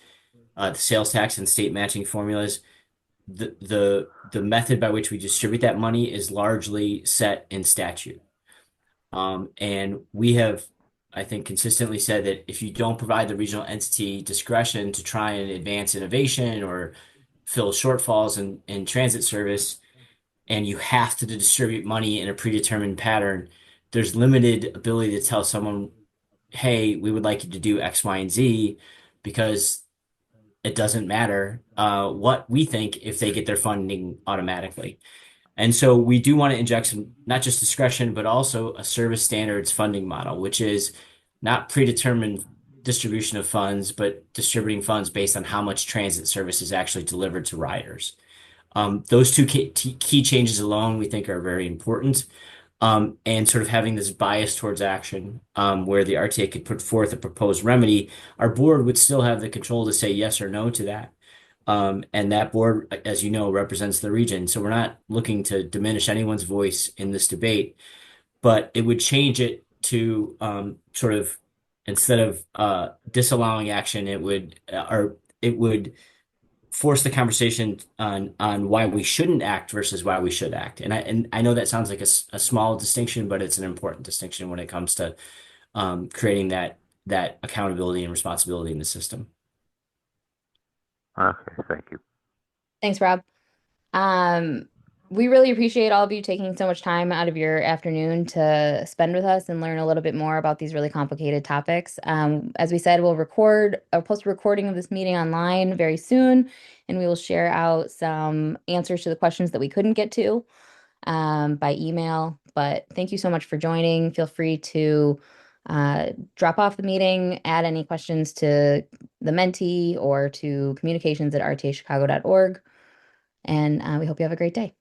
the sales tax and state matching formulas, the method by which we distribute that money is largely set in statute. And we have, I think, consistently said that if you don't provide the regional entity discretion to try and advance innovation or fill shortfalls in transit service, and you have to distribute money in a predetermined pattern, there's limited ability to tell someone, hey, we would like you to do X, Y, and Z, because it doesn't matter what we think if they get their funding automatically. And so we do want to inject some, not just discretion, but also a service standards funding model, which is not predetermined distribution of funds, but distributing funds based on how much transit service is actually delivered to riders. Those two key changes alone we think are very important. And sort of having this bias towards action, where the RTA could put forth a proposed remedy, our board would still have the control to say yes or no to that. And that board, as you know, represents the region. So we're not looking to diminish anyone's voice in this debate, but it would change it to sort of, instead of disallowing action, it would force the conversation on why we shouldn't act versus why we should act. And I know that sounds like a small distinction, but it's an important distinction when it comes to creating that accountability and responsibility in the system. Okay, thank you. Thanks, Rob. We really appreciate all of you taking so much time out of your afternoon to spend with us and learn a little bit more about these really complicated topics. As we said, we'll post a recording of this meeting online very soon, and we will share out some answers to the questions that we couldn't get to by email. But thank you so much for joining. Feel free to drop off the meeting, add any questions to the Menti or to communications@rtachicago.org. And we hope you have a great day.